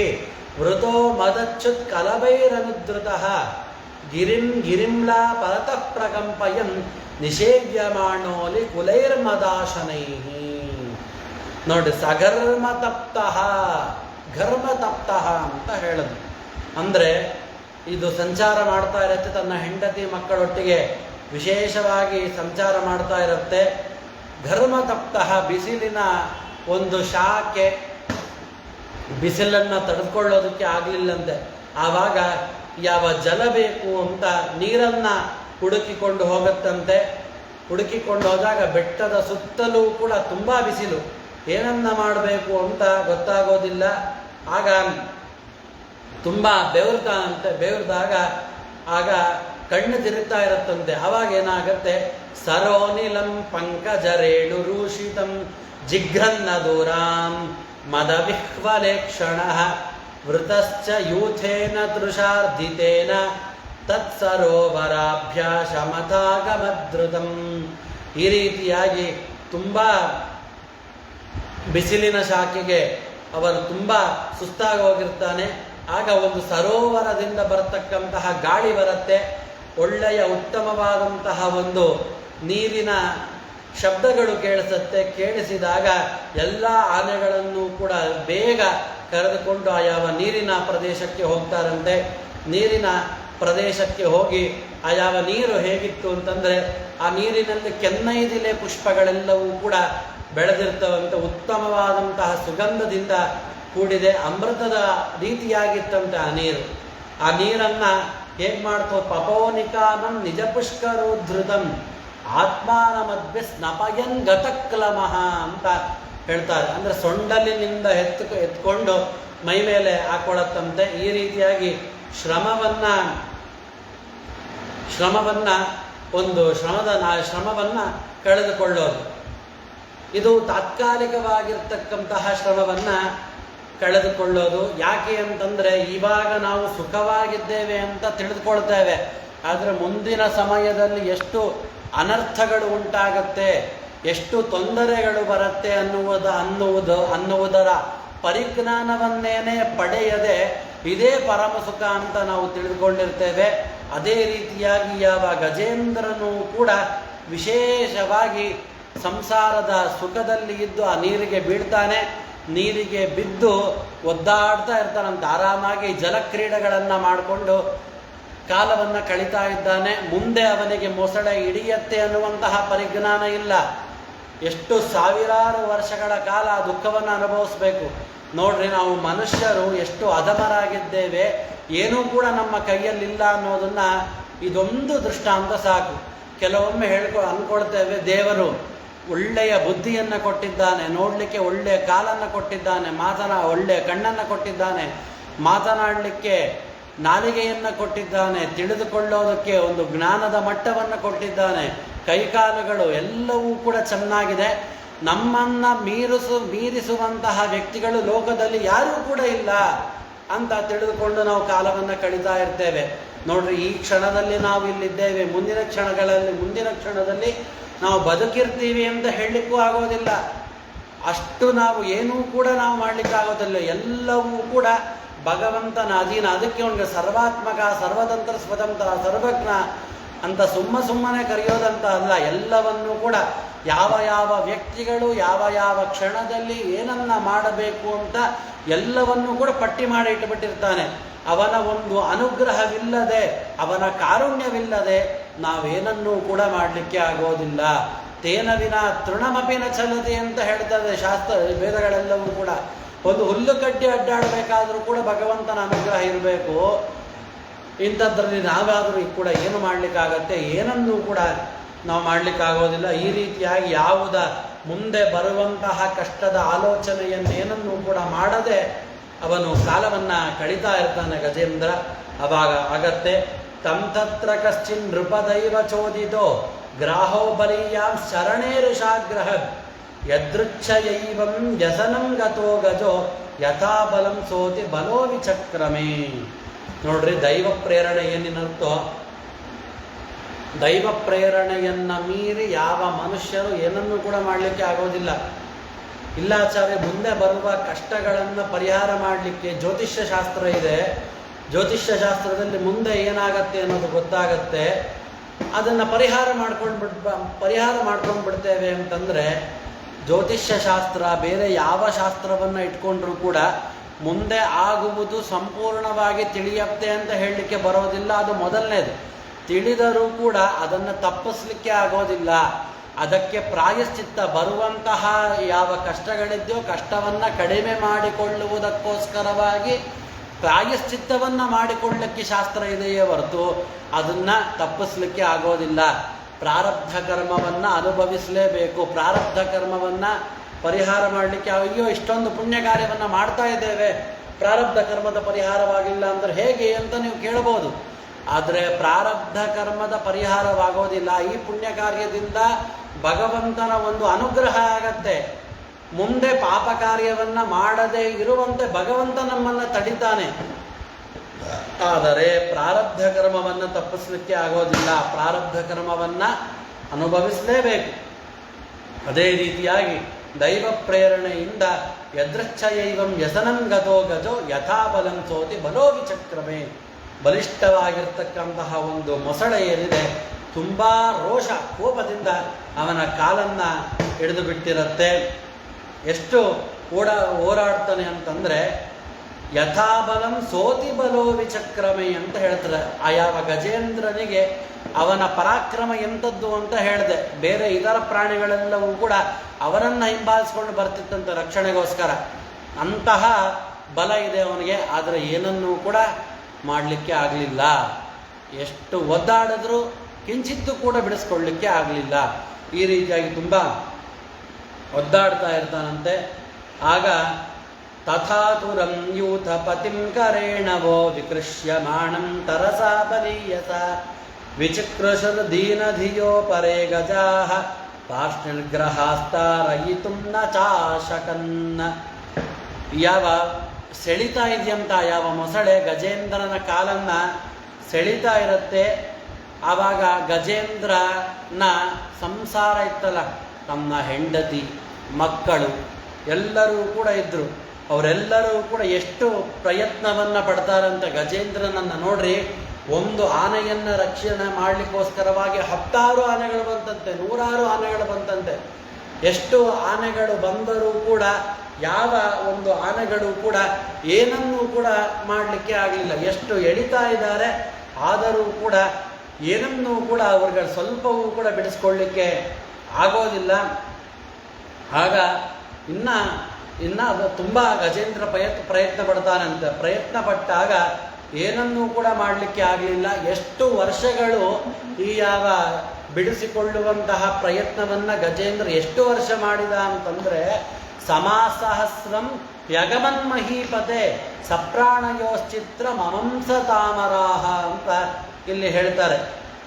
ವೃತೋ ಮದಚ್ಯುತ್ ಕಲಭೈರನುದ್ರುತಃ ಗಿರಿಂ ಗಿರಿಂಲಾ ಪರತಃ ಪ್ರಕಂಪಯನ್ ನಿಷೇವ್ಯಮಾಣೋಲಿ ಕುಲೈರ್ಮದಾಶನೈ. ನೋಡಿ, ಸಘರ್ಮ ತಪ್ತಃ, ಘರ್ಮ ತಪ್ತಃ ಅಂತ ಹೇಳೋದು. ಅಂದರೆ ಇದು ಸಂಚಾರ ಮಾಡ್ತಾ ಇರುತ್ತೆ, ತನ್ನ ಹೆಂಡತಿ ಮಕ್ಕಳೊಟ್ಟಿಗೆ ವಿಶೇಷವಾಗಿ ಸಂಚಾರ ಮಾಡ್ತಾ ಇರುತ್ತೆ. ಘರ್ಮ ತಪ್ತಃ, ಬಿಸಿಲಿನ ಒಂದು ಶಾಖೆ, ಬಿಸಿಲನ್ನು ತಡೆದುಕೊಳ್ಳೋದಕ್ಕೆ ಆಗಲಿಲ್ಲಂತೆ. ಆವಾಗ ಯಾವ ಜಲ ಬೇಕು ಅಂತ ನೀರನ್ನು ಹುಡುಕಿಕೊಂಡು ಹೋಗುತ್ತಂತೆ. ಹುಡುಕಿಕೊಂಡು ಹೋದಾಗ ಬೆಟ್ಟದ ಸುತ್ತಲೂ ಕೂಡ ತುಂಬ ಬಿಸಿಲು, ಏನನ್ನ ಮಾಡಬೇಕು ಅಂತ ಗೊತ್ತಾಗೋದಿಲ್ಲ. ಆಗ ತುಂಬ ಬೆವರ್ತಾನಂತೆ. ಬೆವರ್ದಾಗ ಆಗ ಕಣ್ಣು ತಿರುಗ್ತಾ ಇರುತ್ತಂತೆ. ಆವಾಗ ಏನಾಗತ್ತೆ, ಸರೋನಿಲಂ ಪಂಕಜರೇಣು ರೂಷಿತಂ ಜಿಘ್ರನ್ನ ದೂರಾಂ ಮದವಿಹ್ವಲೇಕ್ಷಣ ವೃತಶ್ಚ ಯೂಥೇನ ತೃಷಾರ್ಧಿತೇನ ತತ್ಸರೋವರಾಭ್ಯಾಸಮತಾಗಮದ್ರುತಂ. ಈ ರೀತಿಯಾಗಿ ತುಂಬ ಬಿಸಿಲಿನ ಶಾಖೆಗೆ ಅವನು ತುಂಬ ಸುಸ್ತಾಗಿ ಹೋಗಿರ್ತಾನೆ. ಆಗ ಒಂದು ಸರೋವರದಿಂದ ಬರತಕ್ಕಂತಹ ಗಾಳಿ ಬರುತ್ತೆ, ಒಳ್ಳೆಯ ಉತ್ತಮವಾದಂತಹ ಒಂದು ನೀರಿನ ಶಬ್ದಗಳು ಕೇಳಿಸುತ್ತೆ. ಕೇಳಿಸಿದಾಗ ಎಲ್ಲ ಆನೆಗಳನ್ನು ಕೂಡ ಬೇಗ ಕರೆದುಕೊಂಡು ಆ ಯಾವ ನೀರಿನ ಪ್ರದೇಶಕ್ಕೆ ಹೋಗ್ತಾರಂತೆ. ನೀರಿನ ಪ್ರದೇಶಕ್ಕೆ ಹೋಗಿ ಆ ಯಾವ ನೀರು ಹೇಗಿತ್ತು ಅಂತಂದರೆ, ಆ ನೀರಿನಲ್ಲಿ ಕೆನ್ನೈದಿಲೆ ಪುಷ್ಪಗಳೆಲ್ಲವೂ ಕೂಡ ಬೆಳೆದಿರ್ತವಂತೆ. ಉತ್ತಮವಾದಂತಹ ಸುಗಂಧದಿಂದ ಕೂಡಿದೆ, ಅಮೃತದ ರೀತಿಯಾಗಿತ್ತಂತೆ ಆ ನೀರು. ಆ ನೀರನ್ನು ಹೇಗೆ ಮಾಡ್ತೋ, ಪಪೋನಿಕಾನಂ ನಿಜ ಪುಷ್ಕರೋದ್ಧೃತಂ ಆತ್ಮಾನಮದ್ಭ್ಯ ಸ್ನಪಯನ್ ಗತಕ್ಲಮಃ ಅಂತ ಹೇಳ್ತಾರೆ. ಅಂದರೆ ಸೊಂಡಲಿನಿಂದ ಎತ್ಕೊಂಡು ಮೈ ಮೇಲೆ ಹಾಕೊಳ್ಳತ್ತಂತೆ. ಈ ರೀತಿಯಾಗಿ ಶ್ರಮವನ್ನು ಕಳೆದುಕೊಳ್ಳೋದು, ಇದು ತಾತ್ಕಾಲಿಕವಾಗಿರ್ತಕ್ಕಂತಹ ಶ್ರಮವನ್ನು ಕಳೆದುಕೊಳ್ಳೋದು. ಯಾಕೆ ಅಂತಂದರೆ, ಇವಾಗ ನಾವು ಸುಖವಾಗಿದ್ದೇವೆ ಅಂತ ತಿಳಿದುಕೊಳ್ತೇವೆ, ಆದರೆ ಮುಂದಿನ ಸಮಯದಲ್ಲಿ ಎಷ್ಟು ಅನರ್ಥಗಳು ಉಂಟಾಗತ್ತೆ, ಎಷ್ಟು ತೊಂದರೆಗಳು ಬರುತ್ತೆ ಅನ್ನುವುದರ ಪರಿಜ್ಞಾನವನ್ನೇನೆ ಪಡೆಯದೆ ಇದೇ ಪರಮ ಸುಖ ಅಂತ ನಾವು ತಿಳಿದುಕೊಂಡಿರ್ತೇವೆ. ಅದೇ ರೀತಿಯಾಗಿ ಯಾವ ಗಜೇಂದ್ರನೂ ಕೂಡ ವಿಶೇಷವಾಗಿ ಸಂಸಾರದ ಸುಖದಲ್ಲಿ ಇದ್ದು ಆ ನೀರಿಗೆ ಬೀಳ್ತಾನೆ. ನೀರಿಗೆ ಬಿದ್ದು ಒದ್ದಾಡ್ತಾ ಇರ್ತಾನಂತ. ಆರಾಮಾಗಿ ಜಲಕ್ರೀಡೆಗಳನ್ನು ಮಾಡಿಕೊಂಡು ಕಾಲವನ್ನು ಕಳೀತಾ ಇದ್ದಾನೆ. ಮುಂದೆ ಅವನಿಗೆ ಮೊಸಳೆ ಹಿಡಿಯತ್ತೆ ಅನ್ನುವಂತಹ ಪರಿಜ್ಞಾನ ಇಲ್ಲ. ಎಷ್ಟು ಸಾವಿರಾರು ವರ್ಷಗಳ ಕಾಲ ದುಃಖವನ್ನು ಅನುಭವಿಸ್ಬೇಕು. ನೋಡ್ರಿ, ನಾವು ಮನುಷ್ಯರು ಎಷ್ಟು ಅಧಮರಾಗಿದ್ದೇವೆ, ಏನೂ ಕೂಡ ನಮ್ಮ ಕೈಯಲ್ಲಿಲ್ಲ ಅನ್ನೋದನ್ನು ಇದೊಂದು ದೃಷ್ಟಾಂತ ಸಾಕು. ಕೆಲವೊಮ್ಮೆ ಅಂದ್ಕೊಳ್ತೇವೆ, ದೇವರು ಒಳ್ಳೆಯ ಬುದ್ಧಿಯನ್ನು ಕೊಟ್ಟಿದ್ದಾನೆ, ನೋಡಲಿಕ್ಕೆ ಒಳ್ಳೆಯ ಕಾಲನ್ನು ಕೊಟ್ಟಿದ್ದಾನೆ, ಒಳ್ಳೆಯ ಕಣ್ಣನ್ನು ಕೊಟ್ಟಿದ್ದಾನೆ, ಮಾತನಾಡಲಿಕ್ಕೆ ನಾಲಿಗೆಯನ್ನು ಕೊಟ್ಟಿದ್ದಾನೆ, ತಿಳಿದುಕೊಳ್ಳೋದಕ್ಕೆ ಒಂದು ಜ್ಞಾನದ ಮಟ್ಟವನ್ನು ಕೊಟ್ಟಿದ್ದಾನೆ, ಕೈಕಾಲುಗಳು ಎಲ್ಲವೂ ಕೂಡ ಚೆನ್ನಾಗಿದೆ. ನಮ್ಮನ್ನು ಮೀರಿಸುವಂತಹ ವ್ಯಕ್ತಿಗಳು ಲೋಕದಲ್ಲಿ ಯಾರೂ ಕೂಡ ಇಲ್ಲ ಅಂತ ತಿಳಿದುಕೊಂಡು ನಾವು ಕಾಲವನ್ನು ಕಳೀತಾ ಇರ್ತೇವೆ. ನೋಡ್ರಿ, ಈ ಕ್ಷಣದಲ್ಲಿ ನಾವು ಇಲ್ಲಿದ್ದೇವೆ, ಮುಂದಿನ ಕ್ಷಣದಲ್ಲಿ ನಾವು ಬದುಕಿರ್ತೀವಿ ಅಂತ ಹೇಳಲಿಕ್ಕೂ ಆಗೋದಿಲ್ಲ. ಅಷ್ಟು ನಾವು ಏನೂ ಕೂಡ ನಾವು ಮಾಡಲಿಕ್ಕಾಗೋದಿಲ್ಲ. ಎಲ್ಲವೂ ಕೂಡ ಭಗವಂತನ ಅಧೀನ. ಅದಕ್ಕೆ ಅವನಿಗೆ ಸರ್ವಾತ್ಮಕ, ಸರ್ವತಂತ್ರ, ಸ್ವತಂತ್ರ, ಸರ್ವಜ್ಞ ಅಂತ ಸುಮ್ಮನೆ ಕರೆಯೋದಂತ ಅಲ್ಲ. ಎಲ್ಲವನ್ನೂ ಕೂಡ ಯಾವ ವ್ಯಕ್ತಿಗಳು ಯಾವ ಕ್ಷಣದಲ್ಲಿ ಏನನ್ನ ಮಾಡಬೇಕು ಅಂತ ಎಲ್ಲವನ್ನೂ ಕೂಡ ಪಟ್ಟಿ ಮಾಡಿ ಇಟ್ಟುಬಿಟ್ಟಿರ್ತಾನೆ. ಅವನ ಒಂದು ಅನುಗ್ರಹವಿಲ್ಲದೆ, ಅವನ ಕಾರುಣ್ಯವಿಲ್ಲದೆ ನಾವೇನನ್ನೂ ಕೂಡ ಮಾಡಲಿಕ್ಕೆ ಆಗೋದಿಲ್ಲ. ತೇನ ವಿನ ತೃಣಮಪಿನ ಚಲತೆ ಅಂತ ಹೇಳ್ತದೆ ಶಾಸ್ತ್ರ, ವೇದಗಳೆಲ್ಲವೂ ಕೂಡ. ಒಂದು ಹುಲ್ಲು ಕಡ್ಡಿ ಅಡ್ಡಾಡಬೇಕಾದ್ರೂ ಕೂಡ ಭಗವಂತನ ಅನುಗ್ರಹ ಇರಬೇಕು. ಇಂಥದ್ರಲ್ಲಿ ನಾವಾದರೂ ಕೂಡ ಏನು ಮಾಡಲಿಕ್ಕಾಗತ್ತೆ? ಏನನ್ನೂ ಕೂಡ ನಾವು ಮಾಡಲಿಕ್ಕಾಗೋದಿಲ್ಲ. ಈ ರೀತಿಯಾಗಿ ಮುಂದೆ ಬರುವಂತಹ ಕಷ್ಟದ ಆಲೋಚನೆಯನ್ನೇನನ್ನೂ ಕೂಡ ಮಾಡದೆ ಅವನು ಕಾಲವನ್ನು ಕಳೀತಾ ಇರ್ತಾನೆ ಗಜೇಂದ್ರ. ಅವಾಗ ಆಗತ್ತೆ, ತತ್ರ ಕಶ್ಚಿನ್ ನೃಪದೈವ ಚೋದಿತೋ ಗ್ರಾಹೋ ಬಲೀಯಾಂ ಶರಣೇರುಷಾಗ್ರಹ ಯದೃಚ್ಛಯೈವಂ ವ್ಯಸನಂ ಗತೋ ಗಜೋ ಯಥಾ ಬಲಂ ಸೋತಿ ಬಲೋ ವಿಚಕ್ರಮೇ. ನೋಡ್ರಿ, ದೈವ ಪ್ರೇರಣೆ ಏನಿನರ್ತೋ, ದೈವ ಪ್ರೇರಣೆಯನ್ನು ಮೀರಿ ಯಾವ ಮನುಷ್ಯರು ಏನನ್ನೂ ಕೂಡ ಮಾಡಲಿಕ್ಕೆ ಆಗೋದಿಲ್ಲ. ಇಲ್ಲಾಚಾರ್ಯ, ಮುಂದೆ ಬರುವ ಕಷ್ಟಗಳನ್ನು ಪರಿಹಾರ ಮಾಡಲಿಕ್ಕೆ ಜ್ಯೋತಿಷ್ಯ ಶಾಸ್ತ್ರ ಇದೆ. ಜ್ಯೋತಿಷ್ಯ ಶಾಸ್ತ್ರದಲ್ಲಿ ಮುಂದೆ ಏನಾಗತ್ತೆ ಅನ್ನೋದು ಗೊತ್ತಾಗತ್ತೆ. ಅದನ್ನು ಪರಿಹಾರ ಮಾಡ್ಕೊಂಡು ಬಿಡ್ತೇವೆ ಅಂತಂದರೆ, ಜ್ಯೋತಿಷ್ಯ ಶಾಸ್ತ್ರ ಬೇರೆ ಯಾವ ಶಾಸ್ತ್ರವನ್ನು ಇಟ್ಕೊಂಡ್ರೂ ಕೂಡ ಮುಂದೆ ಆಗುವುದು ಸಂಪೂರ್ಣವಾಗಿ ತಿಳಿಯತ್ತೆ ಅಂತ ಹೇಳಲಿಕ್ಕೆ ಬರೋದಿಲ್ಲ. ಅದು ಮೊದಲನೇದು. ತಿಳಿದರೂ ಕೂಡ ಅದನ್ನು ತಪ್ಪಿಸ್ಲಿಕ್ಕೆ ಆಗೋದಿಲ್ಲ. ಅದಕ್ಕೆ ಪ್ರಾಯಶ್ಚಿತ್ತ, ಬರುವಂತಹ ಯಾವ ಕಷ್ಟಗಳಿದೆಯೋ ಕಷ್ಟವನ್ನು ಕಡಿಮೆ ಮಾಡಿಕೊಳ್ಳುವುದಕ್ಕೋಸ್ಕರವಾಗಿ ಪ್ರಾಯಶ್ಚಿತ್ತವನ್ನು ಮಾಡಿಕೊಳ್ಳಲಿಕ್ಕೆ ಶಾಸ್ತ್ರ ಇದೆಯೇ ಹೊರತು ಅದನ್ನು ತಪ್ಪಿಸ್ಲಿಕ್ಕೆ ಆಗೋದಿಲ್ಲ. ಪ್ರಾರಬ್ಧ ಕರ್ಮವನ್ನು ಅನುಭವಿಸಲೇಬೇಕು. ಪ್ರಾರಬ್ಧ ಕರ್ಮವನ್ನು ಪರಿಹಾರ ಮಾಡಲಿಕ್ಕೆ, ಅಯ್ಯೋ ಇಷ್ಟೊಂದು ಪುಣ್ಯ ಕಾರ್ಯವನ್ನು ಮಾಡ್ತಾ ಇದ್ದೇವೆ, ಪ್ರಾರಬ್ಧ ಕರ್ಮದ ಪರಿಹಾರವಾಗಿಲ್ಲ ಅಂದರೆ ಹೇಗೆ ಅಂತ ನೀವು ಕೇಳಬಹುದು. ಆದರೆ ಪ್ರಾರಬ್ಧ ಕರ್ಮದ ಪರಿಹಾರವಾಗೋದಿಲ್ಲ. ಈ ಪುಣ್ಯ ಕಾರ್ಯದಿಂದ ಭಗವಂತನ ಒಂದು ಅನುಗ್ರಹ ಆಗತ್ತೆ. ಮುಂದೆ ಪಾಪ ಕಾರ್ಯವನ್ನು ಮಾಡದೇ ಇರುವಂತೆ ಭಗವಂತ ನಮ್ಮನ್ನು ತಡಿತಾನೆ. ಆದರೆ ಪ್ರಾರಬ್ಧ ಕರ್ಮವನ್ನು ತಪ್ಪಿಸಲಿಕ್ಕೆ ಆಗೋದಿಲ್ಲ. ಪ್ರಾರಬ್ಧ ಕರ್ಮವನ್ನು ಅನುಭವಿಸಲೇಬೇಕು. ಅದೇ ರೀತಿಯಾಗಿ ದೈವ ಪ್ರೇರಣೆಯಿಂದ ಯದೃಚ್ಛಯೈವಂ ವ್ಯಸನಂ ಗತೋ ಗಜೋ ಯಥಾಬಲಂ ಸೋತಿ ಬಲೋ ವಿಚಕ್ರಮೇ. ಬಲಿಷ್ಠವಾಗಿರ್ತಕ್ಕಂತಹ ಒಂದು ಮೊಸಳೆ ಏನಿದೆ, ತುಂಬ ರೋಷ ಕೋಪದಿಂದ ಅವನ ಕಾಲನ್ನು ಹಿಡಿದು ಬಿಟ್ಟಿರುತ್ತೆ. ಎಷ್ಟು ಹೋರಾಡ್ತಾನೆ ಅಂತಂದರೆ ಯಥಾಬಲಂ ಸೋತಿ ಬಲೋ ವಿಚಕ್ರಮೆ ಅಂತ ಹೇಳ್ತಾರೆ. ಆ ಯಾವ ಗಜೇಂದ್ರನಿಗೆ ಅವನ ಪರಾಕ್ರಮ ಎಂಥದ್ದು ಅಂತ ಹೇಳಿದೆ. ಬೇರೆ ಇತರ ಪ್ರಾಣಿಗಳೆಲ್ಲವೂ ಕೂಡ ಅವನನ್ನು ಹಿಂಬಾಲಿಸ್ಕೊಂಡು ಬರ್ತಿತ್ತಂತ ರಕ್ಷಣೆಗೋಸ್ಕರ. ಅಂತಹ ಬಲ ಇದೆ ಅವನಿಗೆ. ಆದರೆ ಏನನ್ನೂ ಕೂಡ ಮಾಡಲಿಕ್ಕೆ ಆಗಲಿಲ್ಲ. ಎಷ್ಟು ಒದ್ದಾಡಿದ್ರೂ ಕಿಂಚಿತ್ತೂ ಕೂಡ ಬಿಡಿಸ್ಕೊಳ್ಳಿಕ್ಕೆ ಆಗಲಿಲ್ಲ. ಈ ರೀತಿಯಾಗಿ ತುಂಬ ಒದ್ದಾಡ್ತಾ ಇರ್ತಾನಂತೆ. ಆಗ ತಥಾತುರಂ ಯೂಥ ಪತಿಂ ಕರೇಣವೋ ವಿಕೃಷ್ಯಮಾಣಂ ತರಸಾ ಬಲೀಯಸ ವಿಚಿಕೃಷರ್ ದೀನಧಿಯೋ ಪರೇ ಗಜಾಃ ಪಾರ್ಶ್ವನಿಗ್ರಹಾಸ್ತಾರಯಿತುಂ ನ ಚಾಶಕನ್ನ. ಯಾವ ಸೆಳಿತಾ ಇದೆಯಂತ ಯಾವ ಮೊಸಳೆ ಗಜೇಂದ್ರನ ಕಾಲನ್ನು ಸೆಳಿತಾ ಇರುತ್ತೆ. ಆವಾಗ ಗಜೇಂದ್ರನ ಸಂಸಾರ ಇತ್ತಲ್ಲ, ತಮ್ಮ ಹೆಂಡತಿ ಮಕ್ಕಳು ಎಲ್ಲರೂ ಕೂಡ ಇದ್ದರು. ಅವರೆಲ್ಲರೂ ಕೂಡ ಎಷ್ಟು ಪ್ರಯತ್ನವನ್ನು ಪಡ್ತಾರಂತ ಗಜೇಂದ್ರನನ್ನು ನೋಡ್ರಿ. ಒಂದು ಆನೆಯನ್ನು ರಕ್ಷಣೆ ಮಾಡಲಿಕ್ಕೋಸ್ಕರವಾಗಿ 10 ಆನೆಗಳು ಬಂತಂತೆ, 100 ಆನೆಗಳು ಬಂತಂತೆ. ಎಷ್ಟು ಆನೆಗಳು ಬಂದರೂ ಕೂಡ ಯಾವ ಒಂದು ಆನೆಗಳು ಕೂಡ ಏನನ್ನೂ ಕೂಡ ಮಾಡಲಿಕ್ಕೆ ಆಗಲಿಲ್ಲ. ಎಷ್ಟು ಎಳಿತಾ ಇದ್ದಾರೆ, ಆದರೂ ಕೂಡ ಏನನ್ನೂ ಕೂಡ ಅವ್ರಿಗೆ ಸ್ವಲ್ಪವೂ ಕೂಡ ಬಿಡಿಸ್ಕೊಳ್ಳಿಕ್ಕೆ ಆಗೋದಿಲ್ಲ. ಆಗ ಇನ್ನು ಅದು ತುಂಬ ಗಜೇಂದ್ರ ಪ್ರಯತ್ನ ಪಡ್ತಾನಂತೆ. ಪ್ರಯತ್ನ ಪಟ್ಟಾಗ ಏನನ್ನೂ ಕೂಡ ಮಾಡಲಿಕ್ಕೆ ಆಗಲಿಲ್ಲ. ಎಷ್ಟು ವರ್ಷಗಳು ಈ ಯಾವ ಬಿಡಿಸಿಕೊಳ್ಳುವಂತಹ ಪ್ರಯತ್ನವನ್ನು ಗಜೇಂದ್ರ ಎಷ್ಟು ವರ್ಷ ಮಾಡಿದ ಅಂತಂದರೆ, ಸಮಾಸಹಸ್ರಂ ಯಗಮನ್ಮಹೀಪತೆ ಸಪ್ರಾಣಯೋಶ್ಚಿತ್ರ ಮಮಂಸ ತಾಮರಾಹ ಅಂತ ಇಲ್ಲಿ ಹೇಳ್ತಾರೆ.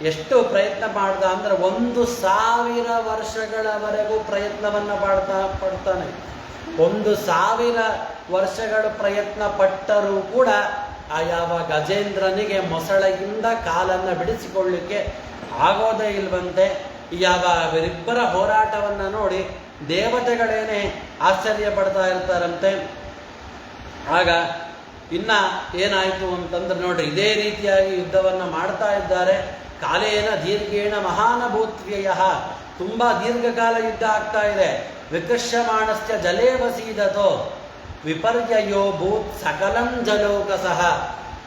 ಎಷ್ಟು ಪ್ರಯತ್ನ ಮಾಡ್ದ ಅಂದರೆ 1000 ವರ್ಷಗಳವರೆಗೂ ಪ್ರಯತ್ನವನ್ನು ಪಡ್ತಾನೆ. 1000 ವರ್ಷಗಳು ಪ್ರಯತ್ನ ಪಟ್ಟರೂ ಕೂಡ ಆ ಯಾವ ಗಜೇಂದ್ರನಿಗೆ ಮೊಸಳೆಯಿಂದ ಕಾಲನ್ನು ಬಿಡಿಸಿಕೊಳ್ಳಿಕ್ಕೆ ಆಗೋದೇ ಇಲ್ವಂತೆ. ಯಾವ ಅವರಿಬ್ಬರ ಹೋರಾಟವನ್ನು ನೋಡಿ ದೇವತೆಗಳೇನೆ ಆಶ್ಚರ್ಯ ಪಡ್ತಾ ಇರ್ತಾರಂತೆ. ಆಗ ಇನ್ನ ಏನಾಯಿತು ಅಂತಂದ್ರೆ ನೋಡ್ರಿ, ಇದೇ ರೀತಿಯಾಗಿ ಯುದ್ಧವನ್ನು ಮಾಡ್ತಾ ಇದ್ದಾರೆ. ಕಾಲೇನ ದೀರ್ಘೇಣ ಮಹಾನಭೂತ್ವ್ಯಯ, ತುಂಬ ದೀರ್ಘಕಾಲ ಯುದ್ಧ ಆಗ್ತಾ ಇದೆ. ವಿಕೃಷ್ಯಮಾಣಸ್ಯ ಜಲೇ ವಸೀದತೋ ವಿಪರ್ಯಯೋ ಭೂತ್ ಸಕಲಂ ಜಲೋಕಸಃ.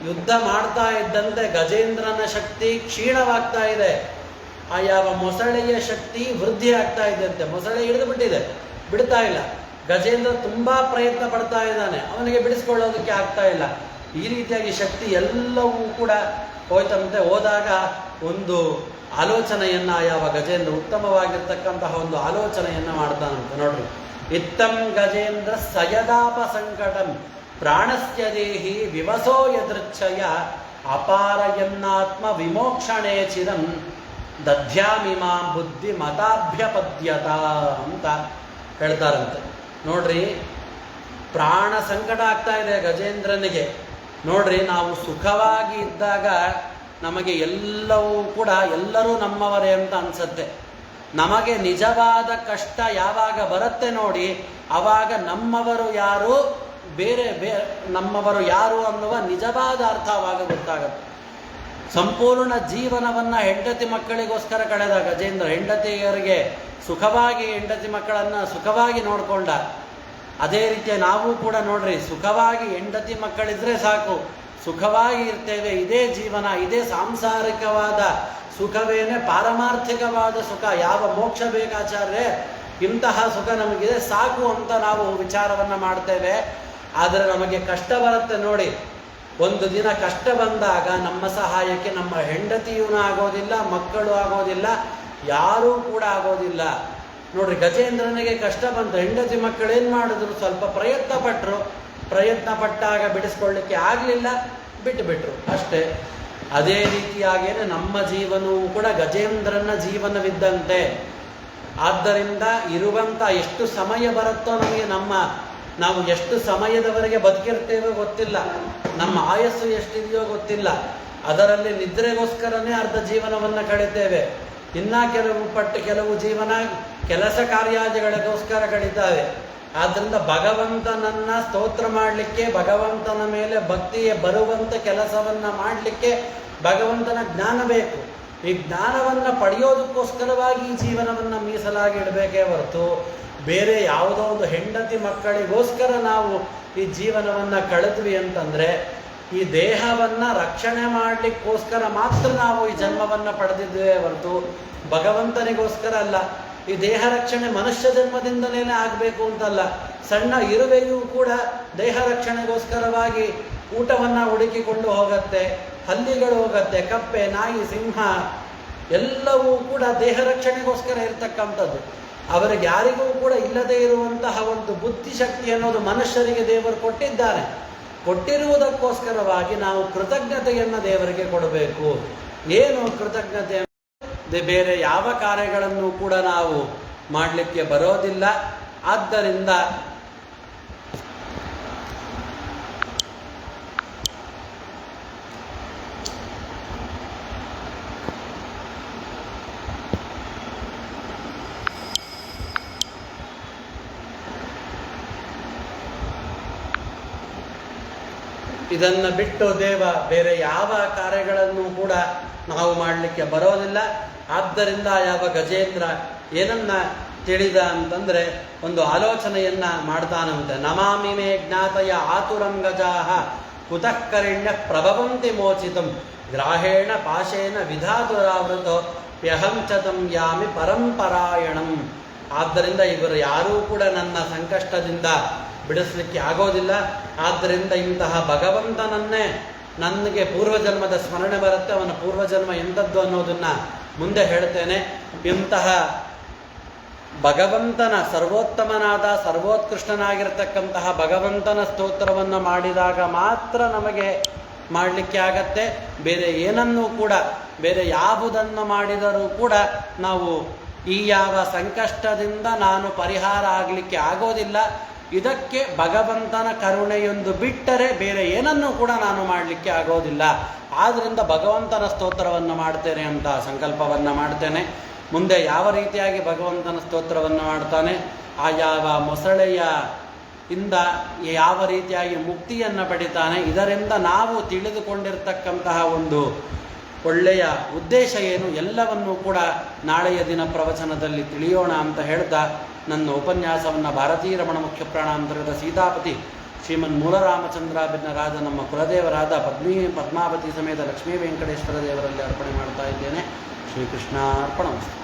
ಯುದ್ಧ ಮಾಡ್ತಾ ಇದ್ದಂತೆ ಗಜೇಂದ್ರನ ಶಕ್ತಿ ಕ್ಷೀಣವಾಗ್ತಾ ಇದೆ. ಆ ಯಾವ ಮೊಸಳೆಯ ಶಕ್ತಿ ವೃದ್ಧಿ ಆಗ್ತಾ ಇದ್ದಂತೆ. ಮೊಸಳೆ ಹಿಡಿದು ಬಿಟ್ಟಿದೆ, ಬಿಡ್ತಾ ಇಲ್ಲ. ಗಜೇಂದ್ರ ತುಂಬ ಪ್ರಯತ್ನ ಪಡ್ತಾ ಇದ್ದಾನೆ, ಅವನಿಗೆ ಬಿಡಿಸ್ಕೊಳ್ಳೋದಕ್ಕೆ ಆಗ್ತಾ ಇಲ್ಲ. ಈ ರೀತಿಯಾಗಿ ಶಕ್ತಿ ಎಲ್ಲವೂ ಕೂಡ ಹೋಯ್ತಂತೆ. ಹೋದಾಗ ಒಂದು ಆಲೋಚನೆಯನ್ನು ಯಾವ ಗಜೇಂದ್ರ ಉತ್ತಮವಾಗಿರ್ತಕ್ಕಂತಹ ಒಂದು ಆಲೋಚನೆಯನ್ನು ಮಾಡ್ತಾನಂತೆ. ನೋಡ್ರಿ, ಇತ್ತಂ ಗಜೇಂದ್ರ ಸಯದಾಪ ಸಂಕಟಂ ಪ್ರಾಣಸ್ಯ ದೇಹಿ ವಿವಸೋ ಯದೃಚ್ಛಯ ಅಪಾರಯನ್ನಾತ್ಮ ವಿಮೋಕ್ಷಣೆ ಚಿರಂ ದಧ್ಯಾಮಿಮಾಂ ಬುದ್ಧಿ ಮತಾಭ್ಯಪದ್ಯತ ಅಂತ ಹೇಳ್ತಾರಂತೆ. ನೋಡ್ರಿ, ಪ್ರಾಣ ಸಂಕಟ ಆಗ್ತಾ ಇದೆ ಗಜೇಂದ್ರನಿಗೆ. ನೋಡ್ರಿ, ನಾವು ಸುಖವಾಗಿ ಇದ್ದಾಗ ನಮಗೆ ಎಲ್ಲವೂ ಕೂಡ ಎಲ್ಲರೂ ನಮ್ಮವರೇ ಅಂತ ಅನ್ಸತ್ತೆ. ನಮಗೆ ನಿಜವಾದ ಕಷ್ಟ ಯಾವಾಗ ಬರುತ್ತೆ ನೋಡಿ, ಆವಾಗ ನಮ್ಮವರು ಯಾರು ಬೇರೆ ನಮ್ಮವರು ಯಾರು ಅನ್ನುವ ನಿಜವಾದ ಅರ್ಥವಾಗ ಗೊತ್ತಾಗುತ್ತೆ. ಸಂಪೂರ್ಣ ಜೀವನವನ್ನು ಹೆಂಡತಿ ಮಕ್ಕಳಿಗೋಸ್ಕರ ಕಳೆದ ಗಜೇಂದ್ರ, ಹೆಂಡತಿಯರಿಗೆ ಸುಖವಾಗಿ ಹೆಂಡತಿ ಮಕ್ಕಳನ್ನು ಸುಖವಾಗಿ ನೋಡಿಕೊಂಡ. ಅದೇ ರೀತಿಯ ನಾವು ಕೂಡ ನೋಡ್ರಿ, ಸುಖವಾಗಿ ಹೆಂಡತಿ ಮಕ್ಕಳಿದ್ರೆ ಸಾಕು, ಸುಖವಾಗಿ ಇರ್ತೇವೆ. ಇದೇ ಜೀವನ, ಇದೇ ಸಾಂಸಾರಿಕವಾದ ಸುಖವೇನೆ ಪಾರಮಾರ್ಥಿಕವಾದ ಸುಖ. ಯಾವ ಮೋಕ್ಷ ಬೇಕಾಚಾರ್ಯ, ಇಂತಹ ಸುಖ ನಮಗಿದೆ ಸಾಕು ಅಂತ ನಾವು ವಿಚಾರವನ್ನು ಮಾಡ್ತೇವೆ. ಆದರೆ ನಮಗೆ ಕಷ್ಟ ಬರುತ್ತೆ ನೋಡಿ. ಒಂದು ದಿನ ಕಷ್ಟ ಬಂದಾಗ ನಮ್ಮ ಸಹಾಯಕ್ಕೆ ನಮ್ಮ ಹೆಂಡತಿಯೂ ಆಗೋದಿಲ್ಲ, ಮಕ್ಕಳು ಆಗೋದಿಲ್ಲ, ಯಾರೂ ಕೂಡ ಆಗೋದಿಲ್ಲ. ನೋಡ್ರಿ, ಗಜೇಂದ್ರನಿಗೆ ಕಷ್ಟ ಬಂತು, ಹೆಂಡತಿ ಮಕ್ಕಳೇನು ಮಾಡಿದ್ರು, ಸ್ವಲ್ಪ ಪ್ರಯತ್ನ ಪಟ್ಟರು. ಪ್ರಯತ್ನ ಪಟ್ಟಾಗ ಬಿಡಿಸ್ಕೊಳ್ಳಿಕ್ಕೆ ಆಗಲಿಲ್ಲ, ಬಿಟ್ಟುಬಿಟ್ರು ಅಷ್ಟೇ. ಅದೇ ರೀತಿಯಾಗೇನೆ ನಮ್ಮ ಜೀವನವೂ ಕೂಡ ಗಜೇಂದ್ರನ ಜೀವನವಿದ್ದಂತೆ. ಆದ್ದರಿಂದ ಇರುವಂಥ ಎಷ್ಟು ಸಮಯ ಬರುತ್ತೋ ನಮಗೆ, ನಾವು ಎಷ್ಟು ಸಮಯದವರೆಗೆ ಬದುಕಿರ್ತೇವೋ ಗೊತ್ತಿಲ್ಲ, ನಮ್ಮ ಆಯಸ್ಸು ಎಷ್ಟಿದೆಯೋ ಗೊತ್ತಿಲ್ಲ. ಅದರಲ್ಲಿ ನಿದ್ರೆಗೋಸ್ಕರನೇ ಅರ್ಧ ಜೀವನವನ್ನು ಕಳೀತೇವೆ. ಇನ್ನು ಕೆಲವು ಜೀವನ ಕೆಲಸ ಕಾರ್ಯಾದಿಗಳಿಗೋಸ್ಕರ ಕಳೀತಾವೆ. ಆದ್ದರಿಂದ ಭಗವಂತನನ್ನು ಸ್ತೋತ್ರ ಮಾಡಲಿಕ್ಕೆ, ಭಗವಂತನ ಮೇಲೆ ಭಕ್ತಿಯೇ ಬರುವಂಥ ಕೆಲಸವನ್ನು ಮಾಡಲಿಕ್ಕೆ ಭಗವಂತನ ಜ್ಞಾನ ಬೇಕು. ಈ ಜ್ಞಾನವನ್ನು ಪಡೆಯೋದಕ್ಕೋಸ್ಕರವಾಗಿ ಈ ಜೀವನವನ್ನು ಮೀಸಲಾಗಿ ಇಡಬೇಕೇ ಹೊರತು ಬೇರೆ ಯಾವುದೋ ಒಂದು ಹೆಂಡತಿ ಮಕ್ಕಳಿಗೋಸ್ಕರ ನಾವು ಈ ಜೀವನವನ್ನು ಕಳೆದ್ವಿ ಅಂತಂದರೆ, ಈ ದೇಹವನ್ನು ರಕ್ಷಣೆ ಮಾಡಲಿಕ್ಕೋಸ್ಕರ ಮಾತ್ರ ನಾವು ಈ ಜನ್ಮವನ್ನು ಪಡೆದಿದ್ದೇವೆ ಹೊರತು ಭಗವಂತನಿಗೋಸ್ಕರ ಅಲ್ಲ. ಈ ದೇಹ ರಕ್ಷಣೆ ಮನುಷ್ಯ ಜನ್ಮದಿಂದಲೇ ಆಗಬೇಕು ಅಂತಲ್ಲ. ಸಣ್ಣ ಇರುವೆಯೂ ಕೂಡ ದೇಹ ರಕ್ಷಣೆಗೋಸ್ಕರವಾಗಿ ಊಟವನ್ನು ಹುಡುಕಿಕೊಂಡು ಹೋಗುತ್ತೆ, ಹಲ್ಲಿಗಳು ಹೋಗುತ್ತೆ, ಕಪ್ಪೆ, ನಾಯಿ, ಸಿಂಹ ಎಲ್ಲವೂ ಕೂಡ ದೇಹ ರಕ್ಷಣೆಗೋಸ್ಕರ ಇರತಕ್ಕಂಥದ್ದು. ಅವರಿಗೆ ಯಾರಿಗೂ ಕೂಡ ಇಲ್ಲದೇ ಇರುವಂತಹ ಒಂದು ಬುದ್ಧಿಶಕ್ತಿ ಅನ್ನೋದು ಮನುಷ್ಯರಿಗೆ ದೇವರು ಕೊಟ್ಟಿದ್ದಾನೆ. ಕೊಟ್ಟಿರುವುದಕ್ಕೋಸ್ಕರವಾಗಿ ನಾವು ಕೃತಜ್ಞತೆಯನ್ನು ದೇವರಿಗೆ ಕೊಡಬೇಕು. ಏನು ಕೃತಜ್ಞತೆ? ಬೇರೆ ಯಾವ ಕಾರ್ಯಗಳನ್ನು ಕೂಡ ನಾವು ಮಾಡಲಿಕ್ಕೆ ಬರೋದಿಲ್ಲ. ಆದ್ದರಿಂದ ಇದನ್ನು ಬಿಟ್ಟು ಬೇರೆ ಯಾವ ಕಾರ್ಯಗಳನ್ನು ಕೂಡ ನಾವು ಮಾಡಲಿಕ್ಕೆ ಬರೋದಿಲ್ಲ. ಆದ್ದರಿಂದ ಯಾವ ಗಜೇಂದ್ರ ಏನನ್ನ ತಿಳಿದ ಅಂತಂದರೆ ಒಂದು ಆಲೋಚನೆಯನ್ನು ಮಾಡ್ತಾನಂತೆ. ನಮಾಮಿ ಮೇ ಜ್ಞಾತಯ ಆತುರಂ ಗಜಾಹ ಕುತಃಕರಿಣ್ಯ ಪ್ರಭವಂತಿ ಮೋಚಿತಂ ಗ್ರಾಹೇಣ ಪಾಶೇನ ವಿಧಾತುರಾವೃತೋ ಪ್ಯಹಂಚತಂ ಯಾಮಿ ಪರಂಪರಾಯಣಂ. ಆದ್ದರಿಂದ ಇವರು ಯಾರೂ ಕೂಡ ನನ್ನ ಸಂಕಷ್ಟದಿಂದ ಬಿಡಿಸಲಿಕ್ಕೆ ಆಗೋದಿಲ್ಲ. ಆದ್ದರಿಂದ ಇಂತಹ ಭಗವಂತನನ್ನೇ ನನಗೆ ಪೂರ್ವಜನ್ಮದ ಸ್ಮರಣೆ ಬರುತ್ತೆ. ಅವನ ಪೂರ್ವಜನ್ಮ ಎಂಥದ್ದು ಅನ್ನೋದನ್ನು ಮುಂದೆ ಹೇಳ್ತೇನೆ. ಇಂತಹ ಭಗವಂತನ ಸರ್ವೋತ್ತಮನಾದ ಸರ್ವೋತ್ಕೃಷ್ಟನಾಗಿರ್ತಕ್ಕಂತಹ ಭಗವಂತನ ಸ್ತೋತ್ರವನ್ನು ಮಾಡಿದಾಗ ಮಾತ್ರ ನಮಗೆ ಮಾಡಲಿಕ್ಕೆ ಆಗತ್ತೆ. ಬೇರೆ ಏನನ್ನೂ ಕೂಡ, ಬೇರೆ ಯಾವುದನ್ನು ಮಾಡಿದರೂ ಕೂಡ ನಾವು ಈ ಯಾವ ಸಂಕಷ್ಟದಿಂದ ನಾನು ಪರಿಹಾರ ಆಗಲಿಕ್ಕೆ ಆಗೋದಿಲ್ಲ. ಇದಕ್ಕೆ ಭಗವಂತನ ಕರುಣೆಯೊಂದು ಬಿಟ್ಟರೆ ಬೇರೆ ಏನನ್ನೂ ಕೂಡ ನಾನು ಮಾಡಲಿಕ್ಕೆ ಆಗೋದಿಲ್ಲ. ಆದ್ದರಿಂದ ಭಗವಂತನ ಸ್ತೋತ್ರವನ್ನು ಮಾಡ್ತೇನೆ ಅಂತ ಸಂಕಲ್ಪವನ್ನು ಮಾಡ್ತೇನೆ. ಮುಂದೆ ಯಾವ ರೀತಿಯಾಗಿ ಭಗವಂತನ ಸ್ತೋತ್ರವನ್ನು ಮಾಡ್ತಾನೆ, ಆ ಯಾವ ಮೊಸಳೆಯ ಇಂದ ಯಾವ ರೀತಿಯಾಗಿ ಮುಕ್ತಿಯನ್ನು ಪಡಿತಾನೆ, ಇದರಿಂದ ನಾವು ತಿಳಿದುಕೊಂಡಿರ್ತಕ್ಕಂತಹ ಒಂದು ಒಳ್ಳೆಯ ಉದ್ದೇಶ ಏನು ಎಲ್ಲವನ್ನೂ ಕೂಡ ನಾಳೆಯ ದಿನ ಪ್ರವಚನದಲ್ಲಿ ತಿಳಿಯೋಣ ಅಂತ ಹೇಳ್ತಾ ನನ್ನ ಉಪನ್ಯಾಸವನ್ನು ಭಾರತೀಯ ರಮಣ ಮುಖ್ಯ ಪ್ರಾಣಾಂತರ್ಗತ ಸೀತಾಪತಿ ಶ್ರೀಮನ್ ಮೂಲರಾಮಚಂದ್ರಾಭಿನ್ನರಾದ ನಮ್ಮ ಕುಲದೇವರಾದ ಪದ್ಮಾವತಿ ಸಮೇತ ಲಕ್ಷ್ಮೀ ವೆಂಕಟೇಶ್ವರ ದೇವರಲ್ಲಿ ಅರ್ಪಣೆ ಮಾಡ್ತಾ ಇದ್ದೇನೆ. ಶ್ರೀಕೃಷ್ಣಾರ್ಪಣಮಸ್ತು.